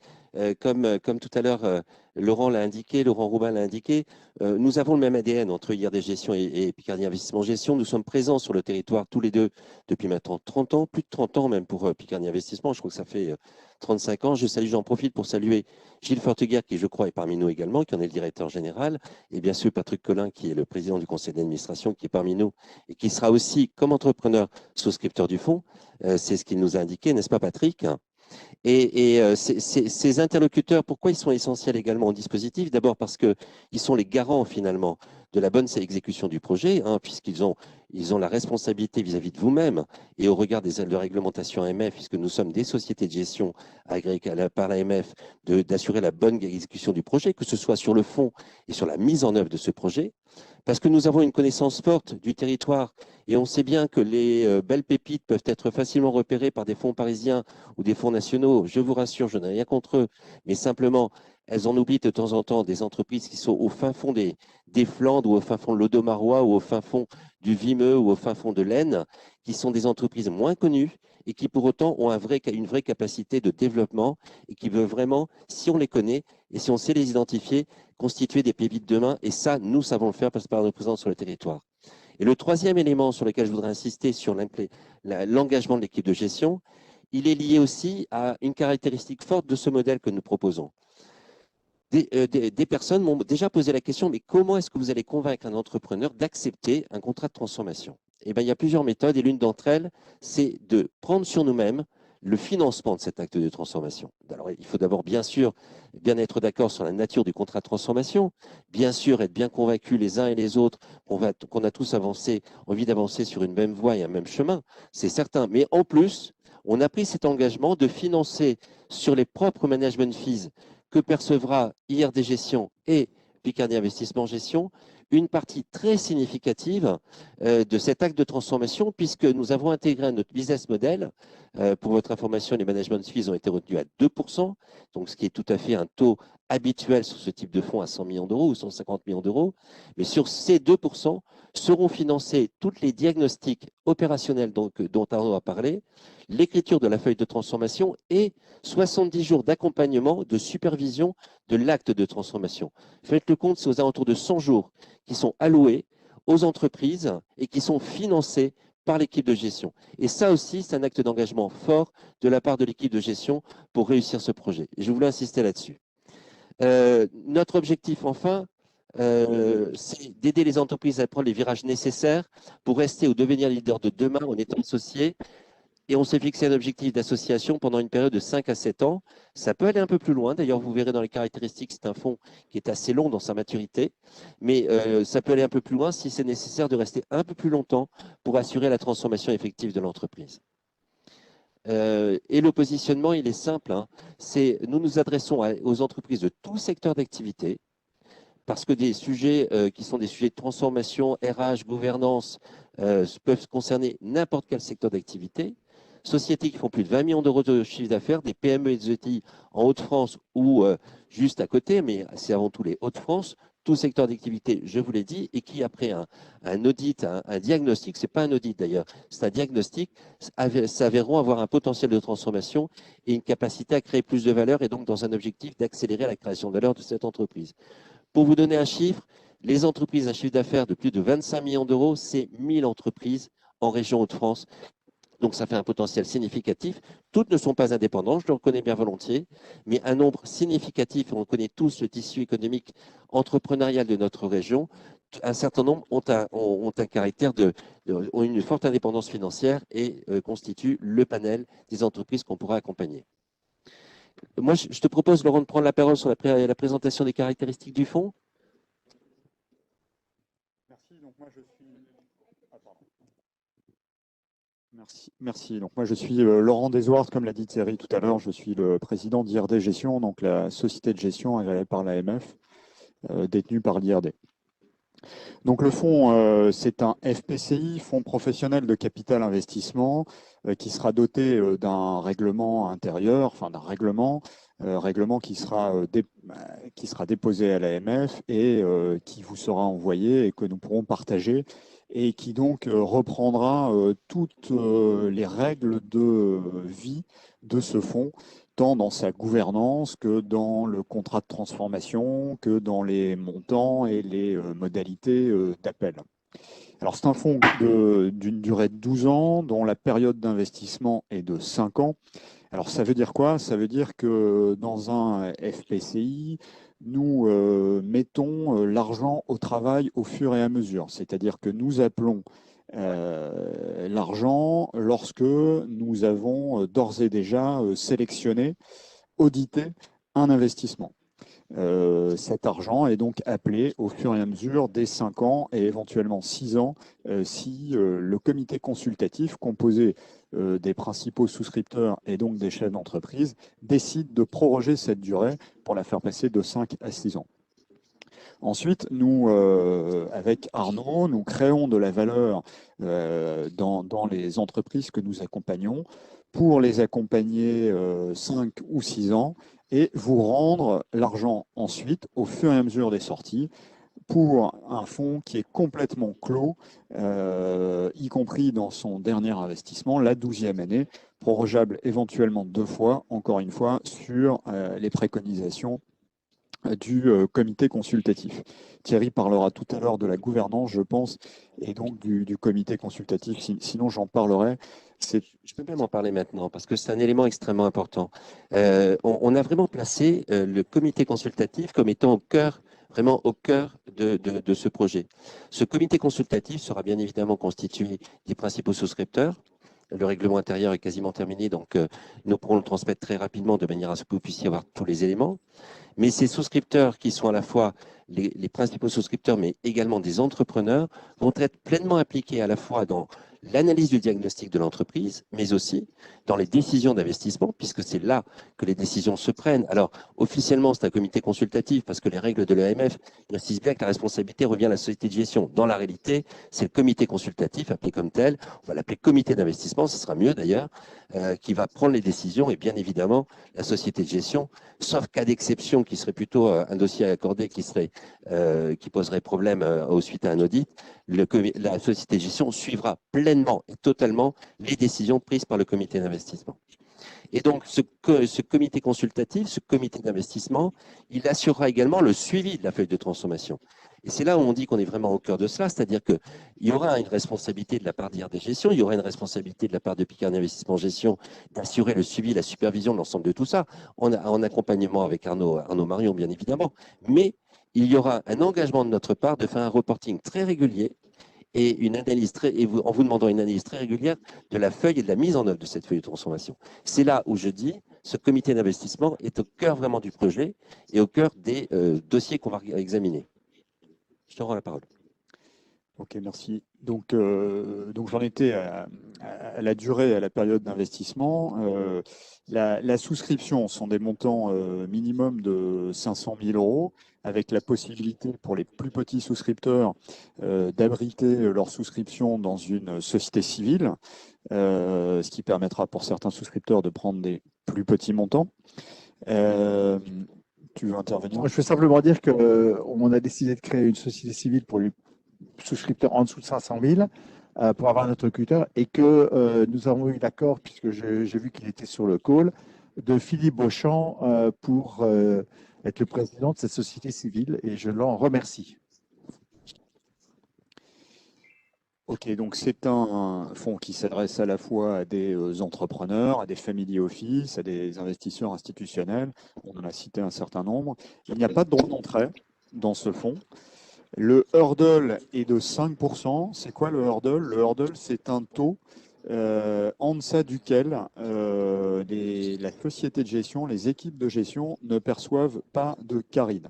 comme tout à l'heure, Laurent l'a indiqué, Laurent Roubaix l'a indiqué, nous avons le même ADN entre IRD Gestion et Picardie Investissement Gestion. Nous sommes présents sur le territoire tous les deux depuis maintenant 30 ans, plus de 30 ans même pour Picardie Investissement. Je crois que ça fait 35 ans. J'en profite pour saluer Gilles Forteguer, qui je crois est parmi nous également, qui en est le directeur général, et bien sûr Patrick Collin, qui est le président du conseil d'administration, qui est parmi nous et qui sera aussi, comme entrepreneur, souscripteur du fonds. C'est ce qu'il nous a indiqué, n'est-ce pas Patrick? Et ces interlocuteurs, pourquoi ils sont essentiels également au dispositif? D'abord parce qu'ils sont les garants finalement de la bonne exécution du projet, puisqu'ils ont la responsabilité vis-à-vis de vous-même et au regard de réglementation AMF, puisque nous sommes des sociétés de gestion agréées par l'AMF, d'assurer la bonne exécution du projet, que ce soit sur le fond et sur la mise en œuvre de ce projet. Parce que nous avons une connaissance forte du territoire et on sait bien que les belles pépites peuvent être facilement repérées par des fonds parisiens ou des fonds nationaux. Je vous rassure, je n'ai rien contre eux, mais simplement, elles en oublient de temps en temps des entreprises qui sont au fin fond des Flandres ou au fin fond de l'Audomarois ou au fin fond du Vimeux ou au fin fond de l'Aisne, qui sont des entreprises moins connues et qui pour autant ont une vraie capacité de développement et qui veulent vraiment, si on les connaît et si on sait les identifier, constituer des pépites demain. Et ça, nous savons le faire parce que par notre présence sur le territoire. Et le troisième élément sur lequel je voudrais insister sur l'engagement de l'équipe de gestion, il est lié aussi à une caractéristique forte de ce modèle que nous proposons. Des personnes m'ont déjà posé la question, mais comment est-ce que vous allez convaincre un entrepreneur d'accepter un contrat de transformation? Eh bien, il y a plusieurs méthodes et l'une d'entre elles, c'est de prendre sur nous-mêmes le financement de cet acte de transformation. Alors, il faut d'abord, bien sûr, bien être d'accord sur la nature du contrat de transformation, bien sûr, être bien convaincus les uns et les autres qu'on a tous envie d'avancer sur une même voie et un même chemin, c'est certain. Mais en plus, on a pris cet engagement de financer sur les propres management fees que percevra IRD Gestion et Picardie Investissement Gestion une partie très significative de cet acte de transformation, puisque nous avons intégré à notre business model. Pour votre information, les management fees ont été retenus à 2%, donc ce qui est tout à fait un taux habituel sur ce type de fonds à 100 millions d'euros ou 150 millions d'euros. Mais sur ces 2%, seront financés tous les diagnostics opérationnels dont Arnaud a parlé, l'écriture de la feuille de transformation et 70 jours d'accompagnement, de supervision de l'acte de transformation. Faites le compte, c'est aux alentours de 100 jours qui sont alloués aux entreprises et qui sont financés par l'équipe de gestion. Et ça aussi, c'est un acte d'engagement fort de la part de l'équipe de gestion pour réussir ce projet. Et je voulais insister là-dessus. Notre objectif, enfin, c'est d'aider les entreprises à prendre les virages nécessaires pour rester ou devenir leader de demain en étant associés. Et on s'est fixé un objectif d'association pendant une période de 5 à 7 ans. Ça peut aller un peu plus loin. D'ailleurs, vous verrez dans les caractéristiques, c'est un fonds qui est assez long dans sa maturité. Mais ça peut aller un peu plus loin si c'est nécessaire de rester un peu plus longtemps pour assurer la transformation effective de l'entreprise. Et le positionnement, il est simple. Nous nous adressons aux entreprises de tout secteur d'activité parce que des sujets qui sont des sujets de transformation, RH, gouvernance, peuvent concerner n'importe quel secteur d'activité. Sociétés qui font plus de 20 millions d'euros de chiffre d'affaires, des PME et des ETI en Hauts-de-France ou juste à côté, mais c'est avant tout les Hauts-de-France, tout secteur d'activité, je vous l'ai dit, et qui après un audit, un diagnostic, ce n'est pas un audit d'ailleurs, c'est un diagnostic, s'avéreront avoir un potentiel de transformation et une capacité à créer plus de valeur et donc dans un objectif d'accélérer la création de valeur de cette entreprise. Pour vous donner un chiffre, les entreprises à chiffre d'affaires de plus de 25 millions d'euros, c'est 1000 entreprises en région Hauts-de-France. Donc, ça fait un potentiel significatif. Toutes ne sont pas indépendantes, je le reconnais bien volontiers, mais un nombre significatif, on connaît tous le tissu économique entrepreneurial de notre région, un certain nombre ont un caractère ont une forte indépendance financière et constituent le panel des entreprises qu'on pourra accompagner. Moi, je te propose, Laurent, de prendre la parole sur la présentation des caractéristiques du fonds. Merci. Donc, moi, je suis... Merci. Donc, moi, je suis Laurent Desouard, comme l'a dit Thierry tout à l'heure. Je suis le président d'IRD Gestion, donc la société de gestion agréée par l'AMF, détenue par l'IRD. Donc le fonds, c'est un FPCI, Fonds professionnel de capital investissement, qui sera doté d'un règlement intérieur, enfin d'un règlement qui sera déposé à l'AMF et qui vous sera envoyé et que nous pourrons partager et qui donc reprendra toutes les règles de vie de ce fonds, tant dans sa gouvernance que dans le contrat de transformation, que dans les montants et les modalités d'appel. Alors, c'est un fonds d'une durée de 12 ans, dont la période d'investissement est de 5 ans. Alors, ça veut dire quoi? Ça veut dire que dans un FPCI, nous mettons l'argent au travail au fur et à mesure. C'est-à-dire que nous appelons l'argent lorsque nous avons d'ores et déjà sélectionné, audité un investissement. Cet argent est donc appelé au fur et à mesure des 5 ans et éventuellement 6 ans si le comité consultatif composé des principaux souscripteurs et donc des chefs d'entreprise décide de proroger cette durée pour la faire passer de 5 à 6 ans. Ensuite, nous, avec Arnaud, nous créons de la valeur dans les entreprises que nous accompagnons pour les accompagner 5 ou 6 ans et vous rendre l'argent ensuite au fur et à mesure des sorties pour un fonds qui est complètement clos, y compris dans son dernier investissement, la 12e année, prorogeable éventuellement 2 fois, encore une fois, sur les préconisations du comité consultatif. Thierry parlera tout à l'heure de la gouvernance, je pense, et donc du comité consultatif. Sinon, j'en parlerai. Je peux même en parler maintenant parce que c'est un élément extrêmement important. On a vraiment placé le comité consultatif comme étant vraiment au cœur de ce projet. Ce comité consultatif sera bien évidemment constitué des principaux souscripteurs. Le règlement intérieur est quasiment terminé, donc nous pourrons le transmettre très rapidement de manière à ce que vous puissiez avoir tous les éléments. Mais ces souscripteurs qui sont à la fois les principaux souscripteurs, mais également des entrepreneurs, vont être pleinement impliqués à la fois dans l'analyse du diagnostic de l'entreprise, mais aussi dans les décisions d'investissement, puisque c'est là que les décisions se prennent. Alors, officiellement, c'est un comité consultatif, parce que les règles de l'EMF précisent bien que la responsabilité revient à la société de gestion. Dans la réalité, c'est le comité consultatif, appelé comme tel, on va l'appeler comité d'investissement, ce sera mieux d'ailleurs, qui va prendre les décisions, et bien évidemment, la société de gestion, sauf cas d'exception qui serait plutôt un dossier à accorder qui poserait problème suite à un audit, la société de gestion suivra pleinement et totalement les décisions prises par le comité d'investissement. Et donc, ce comité consultatif, ce comité d'investissement, il assurera également le suivi de la feuille de transformation. Et c'est là où on dit qu'on est vraiment au cœur de cela, c'est-à-dire qu'il y aura une responsabilité de la part d'IRD Gestion, il y aura une responsabilité de la part de Picard Investissement Gestion d'assurer le suivi, la supervision de l'ensemble de tout ça, en accompagnement avec Arnaud Marion, bien évidemment. Mais il y aura un engagement de notre part de faire un reporting très régulier et en vous demandant une analyse très régulière de la feuille et de la mise en œuvre de cette feuille de transformation. C'est là où je dis, ce comité d'investissement est au cœur vraiment du projet et au cœur des dossiers qu'on va examiner. Je te rends la parole. Ok, merci. Donc j'en étais à la durée, à la période d'investissement. La souscription sont des montants minimum de 500 000 euros, avec la possibilité pour les plus petits souscripteurs d'abriter leur souscription dans une société civile, ce qui permettra pour certains souscripteurs de prendre des plus petits montants. Tu veux intervenir? Je veux simplement dire qu'on a décidé de créer une société civile pour les souscripteurs en dessous de 500 000 pour avoir notre recruteur et que nous avons eu l'accord, puisque j'ai vu qu'il était sur le call, de Philippe Beauchamp pour être le président de cette société civile et je l'en remercie. Ok, donc c'est un fonds qui s'adresse à la fois à des entrepreneurs, à des family office, à des investisseurs institutionnels. On en a cité un certain nombre. Il n'y a pas de droit d'entrée dans ce fonds. Le hurdle est de 5%. C'est quoi le hurdle? Le hurdle, c'est un taux en deçà duquel la société de gestion, les équipes de gestion ne perçoivent pas de caride.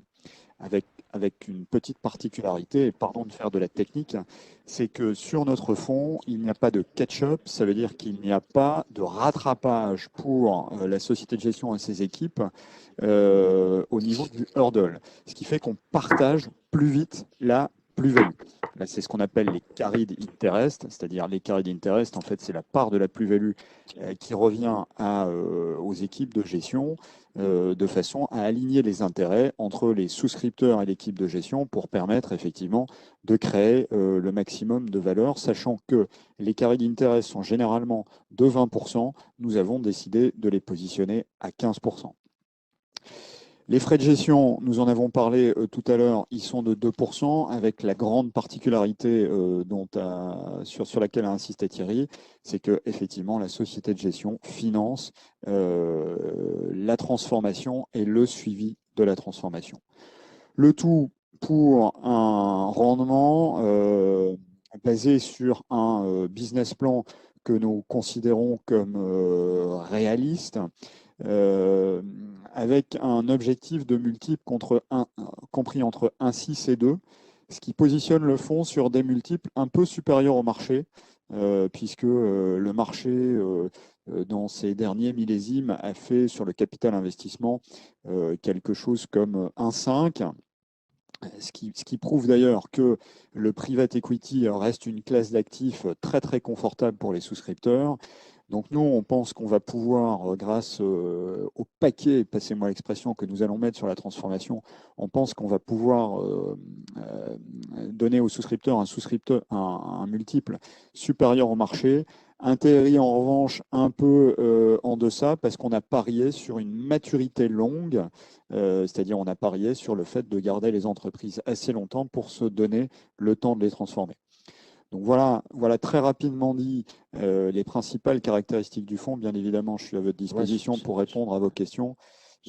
Avec une petite particularité, et pardon de faire de la technique, c'est que sur notre fonds, il n'y a pas de catch-up, ça veut dire qu'il n'y a pas de rattrapage pour la société de gestion et ses équipes au niveau du hurdle, ce qui fait qu'on partage plus vite la plus-value. Là, c'est ce qu'on appelle les carried interest, c'est-à-dire les carried interest, en fait, c'est la part de la plus-value qui revient aux équipes de gestion de façon à aligner les intérêts entre les souscripteurs et l'équipe de gestion pour permettre effectivement de créer le maximum de valeur, sachant que les carried interest sont généralement de 20%, nous avons décidé de les positionner à 15%. Les frais de gestion, nous en avons parlé tout à l'heure, ils sont de 2%, avec la grande particularité sur laquelle a insisté Thierry, c'est que effectivement la société de gestion finance la transformation et le suivi de la transformation. Le tout pour un rendement basé sur un business plan que nous considérons comme réaliste, avec un objectif de multiple compris entre 1,6 et 2, ce qui positionne le fonds sur des multiples un peu supérieurs au marché, puisque le marché, dans ces derniers millésimes, a fait sur le capital investissement quelque chose comme 1,5. Ce qui prouve d'ailleurs que le private equity reste une classe d'actifs très très confortable pour les souscripteurs. Donc nous, on pense qu'on va pouvoir, grâce au paquet, passez-moi l'expression, que nous allons mettre sur la transformation, on pense qu'on va pouvoir donner aux souscripteurs un multiple supérieur au marché. Un TRI, en revanche, un peu en deçà, parce qu'on a parié sur une maturité longue, c'est-à-dire on a parié sur le fait de garder les entreprises assez longtemps pour se donner le temps de les transformer. Donc voilà très rapidement dit les principales caractéristiques du fonds. Bien évidemment, je suis à votre disposition pour répondre à vos questions.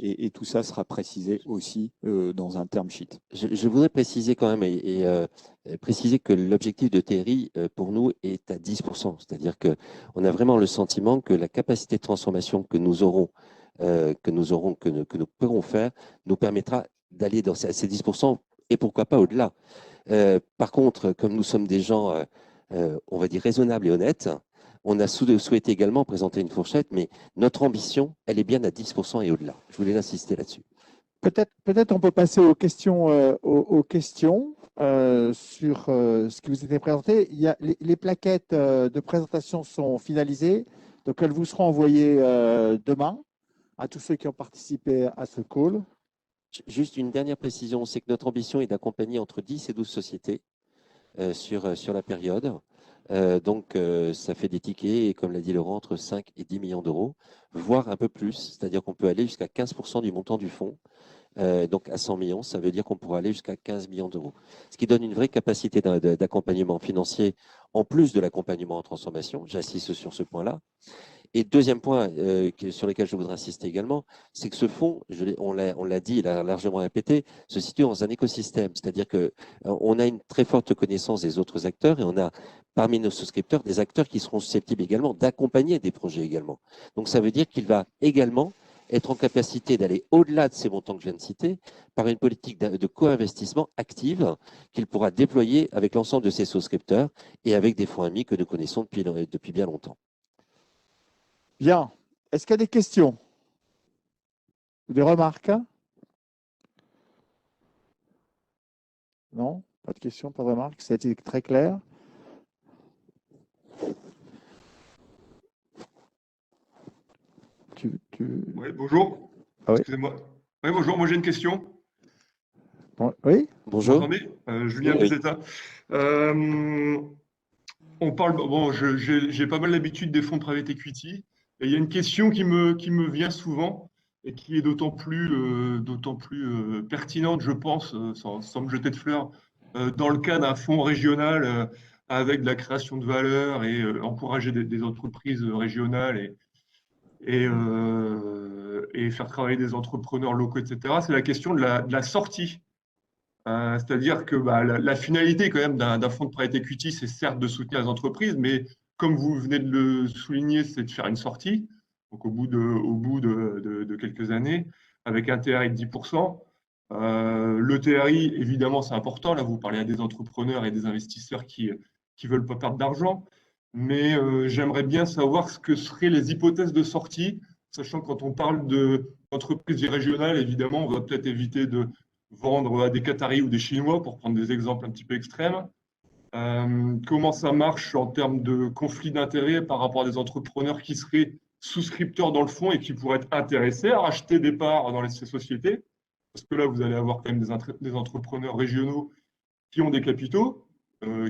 Et tout ça sera précisé aussi dans un term sheet. Je voudrais préciser quand même et préciser que l'objectif de TRI pour nous est à 10%. C'est-à-dire qu'on a vraiment le sentiment que la capacité de transformation que nous pourrons faire nous permettra d'aller dans ces 10% et pourquoi pas au-delà. Par contre, comme nous sommes des gens, on va dire, raisonnables et honnêtes, on a souhaité également présenter une fourchette, mais notre ambition, elle est bien à 10% et au-delà. Je voulais insister là-dessus. Peut-être on peut passer aux questions, sur ce qui vous était présenté. Les plaquettes de présentation sont finalisées, donc elles vous seront envoyées demain à tous ceux qui ont participé à ce call. Juste une dernière précision, c'est que notre ambition est d'accompagner entre 10 et 12 sociétés sur la période. Donc, ça fait des tickets, et comme l'a dit Laurent, entre 5 et 10 millions d'euros, voire un peu plus. C'est-à-dire qu'on peut aller jusqu'à 15% du montant du fonds. Donc, à 100 millions, ça veut dire qu'on pourra aller jusqu'à 15 millions d'euros. Ce qui donne une vraie capacité d'accompagnement financier, en plus de l'accompagnement en transformation. J'insiste sur ce point-là. Et deuxième point sur lequel je voudrais insister également, c'est que ce fonds, on l'a dit, il a largement répété, se situe dans un écosystème. C'est-à-dire qu'on a une très forte connaissance des autres acteurs et on a parmi nos souscripteurs des acteurs qui seront susceptibles également d'accompagner des projets également. Donc ça veut dire qu'il va également être en capacité d'aller au-delà de ces montants que je viens de citer par une politique de co-investissement active qu'il pourra déployer avec l'ensemble de ses souscripteurs et avec des fonds amis que nous connaissons depuis bien longtemps. Bien. Est-ce qu'il y a des questions ou des remarques? Non? Pas de questions, pas de remarques. Ça a été très clair. Oui, bonjour. Ah oui. Excusez-moi. Oui, bonjour, moi j'ai une question. Bon, oui. Bonjour. Vous m'entendez Julien Pesetta. On parle, bon, j'ai pas mal l'habitude des fonds private equity. Et il y a une question qui me vient souvent et qui est d'autant plus pertinente, je pense, sans me jeter de fleurs, dans le cas d'un fonds régional avec de la création de valeur et encourager des entreprises régionales et faire travailler des entrepreneurs locaux, etc. C'est la question de la sortie. C'est-à-dire que la finalité quand même d'un fonds de private equity, c'est certes de soutenir les entreprises, mais comme vous venez de le souligner, c'est de faire une sortie, donc au bout de quelques années, avec un TRI de 10%. Le TRI, évidemment, c'est important. Là, vous parlez à des entrepreneurs et des investisseurs qui veulent pas perdre d'argent. Mais j'aimerais bien savoir ce que seraient les hypothèses de sortie, sachant que quand on parle d'entreprises régionales, évidemment, on va peut-être éviter de vendre à des Qataris ou des Chinois, pour prendre des exemples un petit peu extrêmes. Comment ça marche en termes de conflit d'intérêts par rapport à des entrepreneurs qui seraient souscripteurs dans le fonds et qui pourraient être intéressés à racheter des parts dans ces sociétés. Parce que là, vous allez avoir quand même des entrepreneurs régionaux qui ont des capitaux,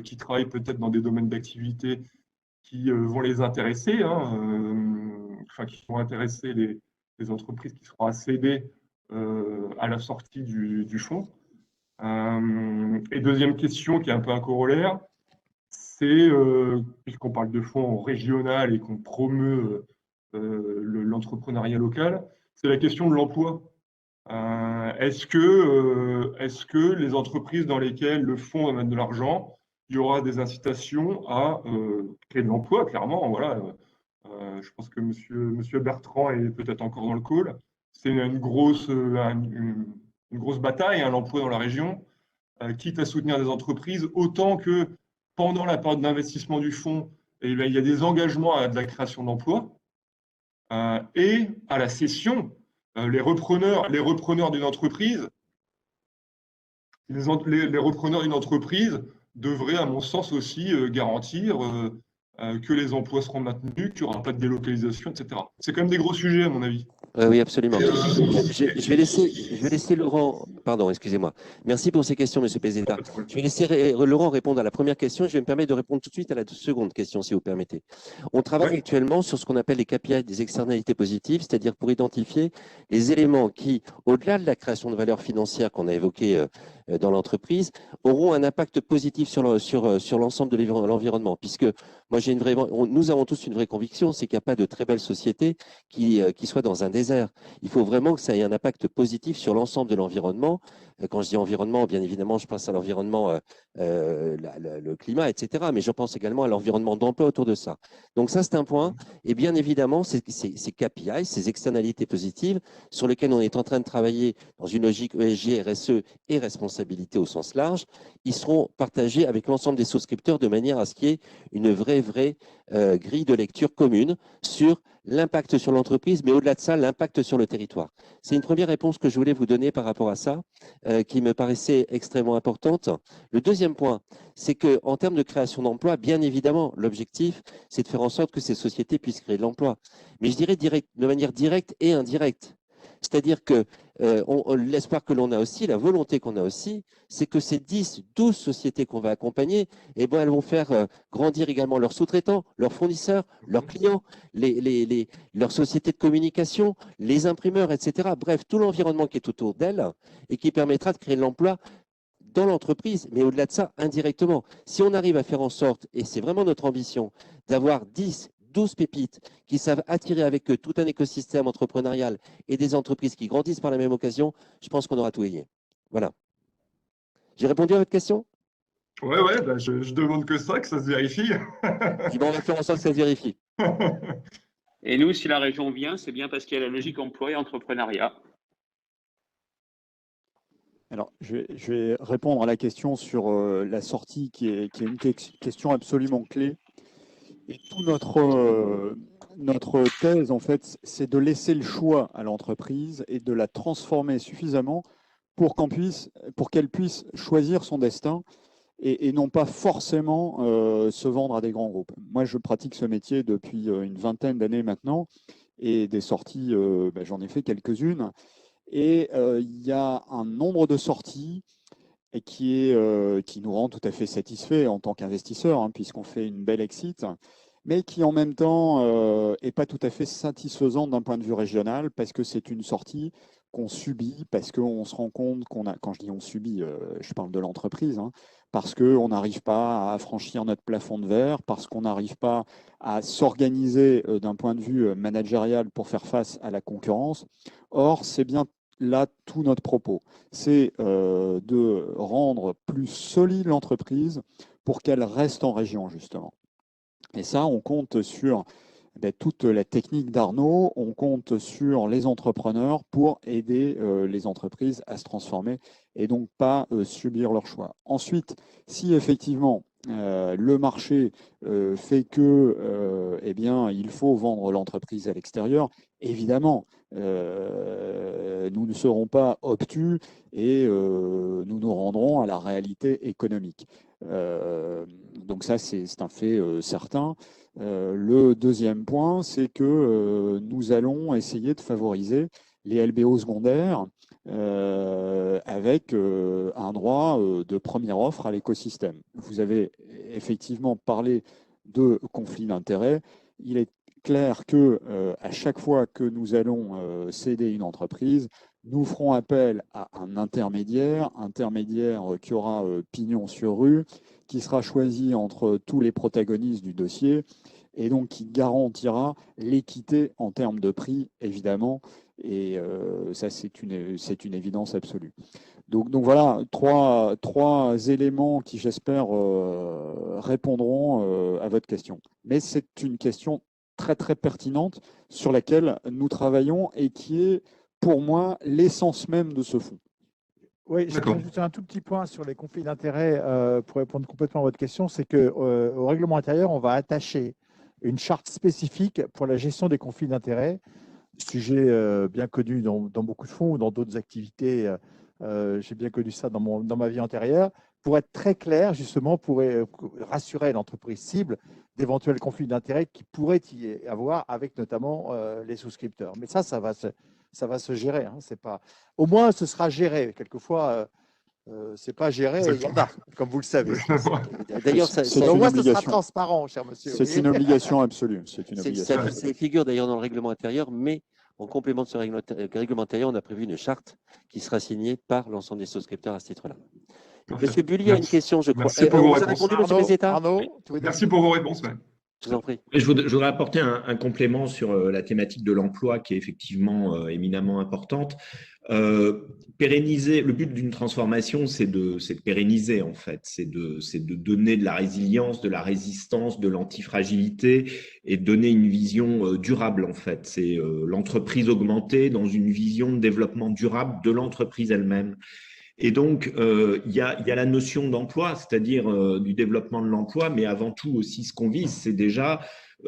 qui travaillent peut-être dans des domaines d'activité qui vont les intéresser, enfin qui vont intéresser les entreprises qui seront à céder à la sortie du fonds. Et deuxième question qui est un peu un corollaire, c'est, puisqu'on parle de fonds régional et qu'on promeut l'entrepreneuriat local, c'est la question de l'emploi. Est-ce que les entreprises dans lesquelles le fonds va mettre de l'argent, il y aura des incitations à créer de l'emploi, clairement. Voilà. Je pense que monsieur Bertrand est peut-être encore dans le call. C'est une grosse bataille, l'emploi dans la région, quitte à soutenir des entreprises, autant que pendant la période d'investissement du fonds, il y a des engagements à de la création d'emplois et à la cession. Les repreneurs d'une entreprise, les repreneurs d'une entreprise devraient, à mon sens, aussi garantir que les emplois seront maintenus, qu'il n'y aura pas de délocalisation, etc. C'est quand même des gros sujets, à mon avis. Oui, absolument. Je vais laisser Laurent. Pardon, excusez-moi. Merci pour ces questions, Monsieur Pézetta. Je vais laisser Laurent répondre à la première question et je vais me permettre de répondre tout de suite à la seconde question, si vous permettez. On travaille actuellement sur ce qu'on appelle les KPI des externalités positives, c'est-à-dire pour identifier les éléments qui, au-delà de la création de valeur financière qu'on a évoquée dans l'entreprise, auront un impact positif sur l'ensemble de l'environnement. Puisque moi, nous avons tous une vraie conviction, c'est qu'il n'y a pas de très belle société qui soit dans un désert. Il faut vraiment que ça ait un impact positif sur l'ensemble de l'environnement. Quand je dis environnement, bien évidemment, je pense à l'environnement, le climat, etc. Mais je pense également à l'environnement d'emploi autour de ça. Donc ça, c'est un point. Et bien évidemment, ces KPI, ces externalités positives, sur lesquelles on est en train de travailler dans une logique ESG, RSE et responsabilité au sens large, ils seront partagés avec l'ensemble des souscripteurs de manière à ce qu'il y ait une vraie grille de lecture commune sur l'impact sur l'entreprise, mais au-delà de ça, l'impact sur le territoire. C'est une première réponse que je voulais vous donner par rapport à ça, qui me paraissait extrêmement importante. Le deuxième point, c'est qu'en termes de création d'emplois, bien évidemment, l'objectif, c'est de faire en sorte que ces sociétés puissent créer de l'emploi. Mais je dirais de manière directe et indirecte. C'est-à-dire que l'espoir que l'on a aussi, la volonté qu'on a aussi, c'est que ces 10, 12 sociétés qu'on va accompagner, elles vont faire grandir également leurs sous-traitants, leurs fournisseurs, leurs clients, leurs sociétés de communication, les imprimeurs, etc. Bref, tout l'environnement qui est autour d'elles et qui permettra de créer de l'emploi dans l'entreprise, mais au-delà de ça, indirectement. Si on arrive à faire en sorte, et c'est vraiment notre ambition, d'avoir 10, 12 pépites qui savent attirer avec eux tout un écosystème entrepreneurial et des entreprises qui grandissent par la même occasion, je pense qu'on aura tout gagné. Voilà. J'ai répondu à votre question? Ouais, je demande que ça se vérifie. On va faire en sorte que ça se vérifie. Et nous, si la région vient, c'est bien parce qu'il y a la logique emploi et entrepreneuriat. Alors, je vais répondre à la question sur la sortie qui est une question absolument clé. Et toute notre thèse, en fait, c'est de laisser le choix à l'entreprise et de la transformer suffisamment pour qu'elle puisse choisir son destin et non pas forcément se vendre à des grands groupes. Moi, je pratique ce métier depuis une vingtaine d'années maintenant et des sorties, j'en ai fait quelques-unes. Et il y a un nombre de sorties et qui nous rend tout à fait satisfaits en tant qu'investisseurs, puisqu'on fait une belle exit, mais qui en même temps n'est pas tout à fait satisfaisant d'un point de vue régional, parce que c'est une sortie qu'on subit, parce qu'on se rend compte quand je dis on subit, je parle de l'entreprise, parce qu'on n'arrive pas à franchir notre plafond de verre, parce qu'on n'arrive pas à s'organiser d'un point de vue managérial pour faire face à la concurrence. Or, c'est bien là tout notre propos, c'est de rendre plus solide l'entreprise pour qu'elle reste en région, justement. Et ça, on compte sur toute la technique d'Arnaud, on compte sur les entrepreneurs pour aider les entreprises à se transformer et donc pas subir leur choix. Ensuite, si effectivement le marché fait que il faut vendre l'entreprise à l'extérieur, évidemment, nous ne serons pas obtus et nous nous rendrons à la réalité économique. Donc ça, c'est un fait certain. Le deuxième point, c'est que nous allons essayer de favoriser les LBO secondaires avec un droit de première offre à l'écosystème. Vous avez effectivement parlé de conflits d'intérêts. Il est clair que à chaque fois que nous allons céder une entreprise, nous ferons appel à un intermédiaire qui aura pignon sur rue, qui sera choisi entre tous les protagonistes du dossier et donc qui garantira l'équité en termes de prix, évidemment. Et ça, c'est une évidence absolue. Donc voilà, trois éléments qui, j'espère, répondront à votre question. Mais c'est une question très, très pertinente sur laquelle nous travaillons et qui est, pour moi, l'essence même de ce fonds. Oui, je vais ajouter un tout petit point sur les conflits d'intérêts pour répondre complètement à votre question. C'est qu'au règlement intérieur, on va attacher une charte spécifique pour la gestion des conflits d'intérêts, sujet bien connu dans beaucoup de fonds ou dans d'autres activités. J'ai bien connu ça dans ma vie antérieure. Pour être très clair, justement, pour rassurer l'entreprise cible d'éventuels conflits d'intérêts qui pourraient y avoir avec notamment les souscripteurs. Mais ça va se gérer. Hein. C'est pas... Au moins, ce sera géré. Quelquefois, c'est pas géré, il y en a, comme vous le savez. D'ailleurs, au moins, ce sera transparent, cher monsieur. C'est une obligation absolue. Ça figure d'ailleurs dans le règlement intérieur, mais en complément de ce règlement intérieur, on a prévu une charte qui sera signée par l'ensemble des souscripteurs à ce titre-là. Monsieur Bully a une question, je crois. Merci pour vos réponses. Répondu, monsieur Bézetta ? Arnaud, merci pour vos réponses. Ouais. Je vous en prie. Je voudrais apporter un complément sur la thématique de l'emploi qui est effectivement éminemment importante. Pérenniser, le but d'une transformation, c'est de pérenniser en fait, c'est de donner de la résilience, de la résistance, de l'antifragilité et de donner une vision durable en fait. C'est l'entreprise augmentée dans une vision de développement durable de l'entreprise elle-même. Et donc, il y a la notion d'emploi, c'est-à-dire du développement de l'emploi, mais avant tout aussi ce qu'on vise, c'est déjà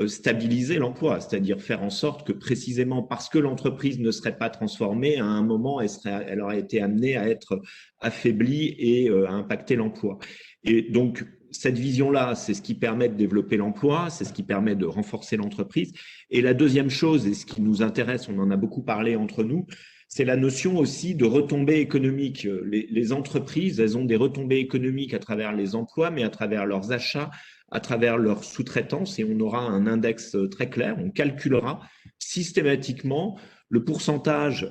stabiliser l'emploi, c'est-à-dire faire en sorte que précisément parce que l'entreprise ne serait pas transformée, à un moment, elle aurait été amenée à être affaiblie et à impacter l'emploi. Et donc, cette vision-là, c'est ce qui permet de développer l'emploi, c'est ce qui permet de renforcer l'entreprise. Et la deuxième chose, et ce qui nous intéresse, on en a beaucoup parlé entre nous, c'est la notion aussi de retombées économiques. Les entreprises, elles ont des retombées économiques à travers les emplois, mais à travers leurs achats, à travers leur sous-traitance, et on aura un index très clair. On calculera systématiquement le pourcentage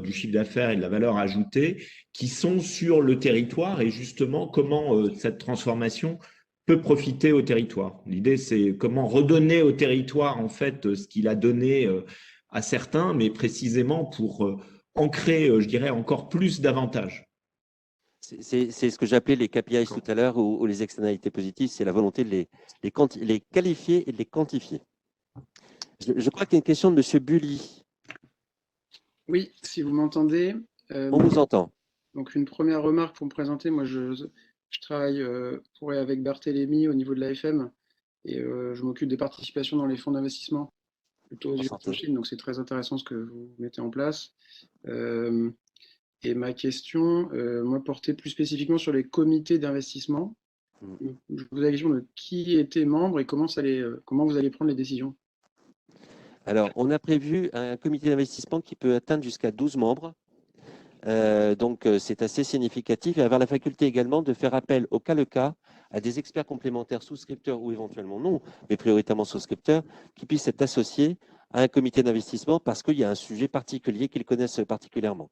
du chiffre d'affaires et de la valeur ajoutée qui sont sur le territoire et justement comment cette transformation peut profiter au territoire. L'idée, c'est comment redonner au territoire en fait ce qu'il a donné à certains, mais précisément pour ancrer, je dirais, encore plus d'avantages. C'est ce que j'appelais les KPIs tout à l'heure ou les externalités positives, c'est la volonté de les qualifier et de les quantifier. Je crois qu'il y a une question de M. Bully. Oui, si vous m'entendez. On vous entend. Donc, une première remarque pour me présenter. Moi, je travaille pour et avec Barthélémy au niveau de l'AFM et je m'occupe des participations dans les fonds d'investissement, plutôt aux US en Chine. Donc, c'est très intéressant ce que vous mettez en place. Et ma question, moi, portait plus spécifiquement sur les comités d'investissement. Je vous pose la question de qui était membre et comment vous allez prendre les décisions. Alors, on a prévu un comité d'investissement qui peut atteindre jusqu'à 12 membres. Donc, c'est assez significatif et avoir la faculté également de faire appel au cas le cas à des experts complémentaires souscripteurs ou éventuellement non, mais prioritairement souscripteurs, qui puissent être associés à un comité d'investissement parce qu'il y a un sujet particulier qu'ils connaissent particulièrement.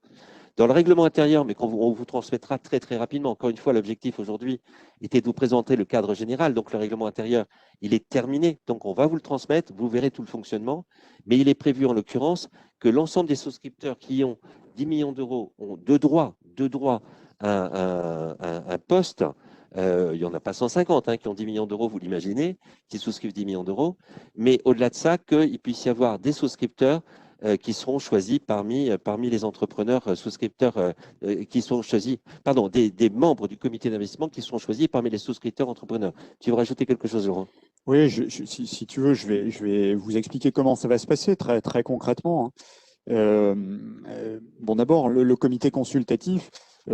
Dans le règlement intérieur, mais qu'on vous transmettra très très rapidement, encore une fois, l'objectif aujourd'hui était de vous présenter le cadre général, donc le règlement intérieur, il est terminé, donc on va vous le transmettre, vous verrez tout le fonctionnement, mais il est prévu en l'occurrence que l'ensemble des souscripteurs qui ont 10 millions d'euros ont deux droits à un poste. Il n'y en a pas 150 qui ont 10 millions d'euros, vous l'imaginez, qui souscrivent 10 millions d'euros, mais au-delà de ça, qu'il puisse y avoir des souscripteurs qui seront choisis parmi les entrepreneurs souscripteurs qui sont choisis, pardon, des membres du comité d'investissement qui seront choisis parmi les souscripteurs entrepreneurs. Tu veux rajouter quelque chose, Laurent? Oui, si tu veux, je vais vous expliquer comment ça va se passer très, très concrètement, hein. Bon, d'abord, le comité consultatif,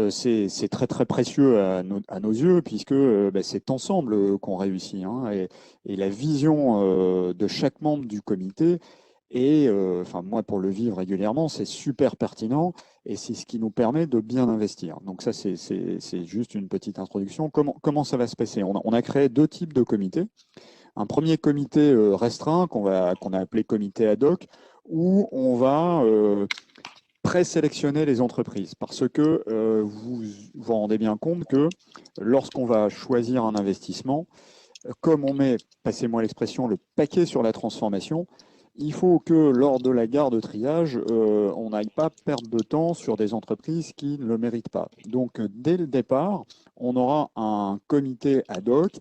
c'est très, très précieux à nos yeux, puisque bah, c'est ensemble qu'on réussit, hein, et la vision de chaque membre du comité est, enfin, moi, pour le vivre régulièrement, c'est super pertinent et c'est ce qui nous permet de bien investir. Donc, ça, c'est juste une petite introduction. Comment ça va se passer? On a créé deux types de comités. Un premier comité restreint qu'on a appelé comité ad hoc, où on va présélectionner les entreprises. Parce que vous vous rendez bien compte que lorsqu'on va choisir un investissement, comme on met, passez-moi l'expression, le paquet sur la transformation, il faut que lors de la gare de triage, on n'aille pas perdre de temps sur des entreprises qui ne le méritent pas. Donc, dès le départ, on aura un comité ad hoc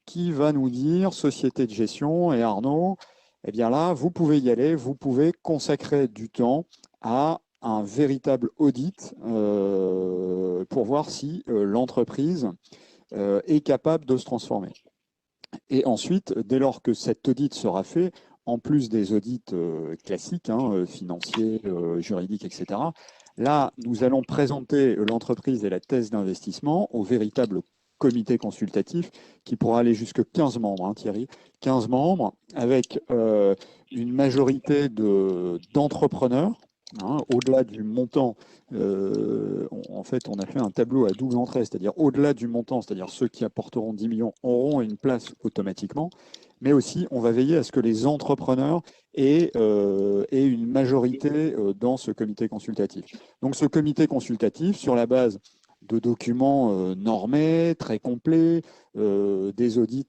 qui va nous dire, société de gestion et Arnaud, eh bien là, vous pouvez y aller, vous pouvez consacrer du temps à un véritable audit pour voir si l'entreprise est capable de se transformer. Et ensuite, dès lors que cet audit sera fait, en plus des audits classiques, hein, financiers, juridiques, etc., là, nous allons présenter l'entreprise et la thèse d'investissement au véritable comité consultatif qui pourra aller jusque 15 membres, hein, Thierry, 15 membres avec une majorité d'entrepreneurs. Hein, au-delà du montant, en fait, on a fait un tableau à double entrée, c'est-à-dire au-delà du montant, c'est-à-dire ceux qui apporteront 10 millions auront une place automatiquement, mais aussi on va veiller à ce que les entrepreneurs aient une majorité dans ce comité consultatif. Donc ce comité consultatif, sur la base de documents normés, très complets, des audits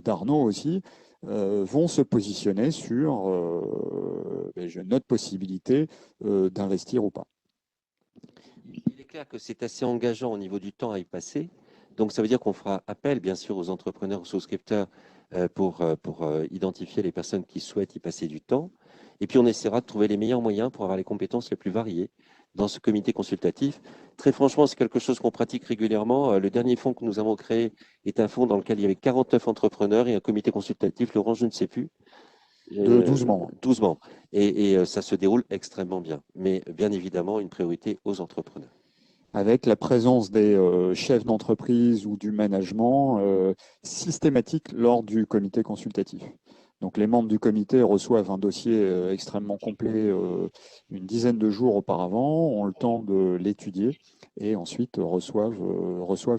d'Arnaud aussi, vont se positionner sur notre possibilité d'investir ou pas. Il est clair que c'est assez engageant au niveau du temps à y passer. Donc, ça veut dire qu'on fera appel, bien sûr, aux entrepreneurs, aux souscripteurs pour identifier les personnes qui souhaitent y passer du temps. Et puis, on essaiera de trouver les meilleurs moyens pour avoir les compétences les plus variées dans ce comité consultatif. Très franchement, c'est quelque chose qu'on pratique régulièrement. Le dernier fonds que nous avons créé est un fonds dans lequel il y avait 49 entrepreneurs et un comité consultatif, Laurent, je ne sais plus. De 12 membres. 12 membres. Et ça se déroule extrêmement bien. Mais bien évidemment, une priorité aux entrepreneurs. Avec la présence des chefs d'entreprise ou du management systématique lors du comité consultatif. Donc les membres du comité reçoivent un dossier extrêmement complet une dizaine de jours auparavant, ont le temps de l'étudier et ensuite reçoivent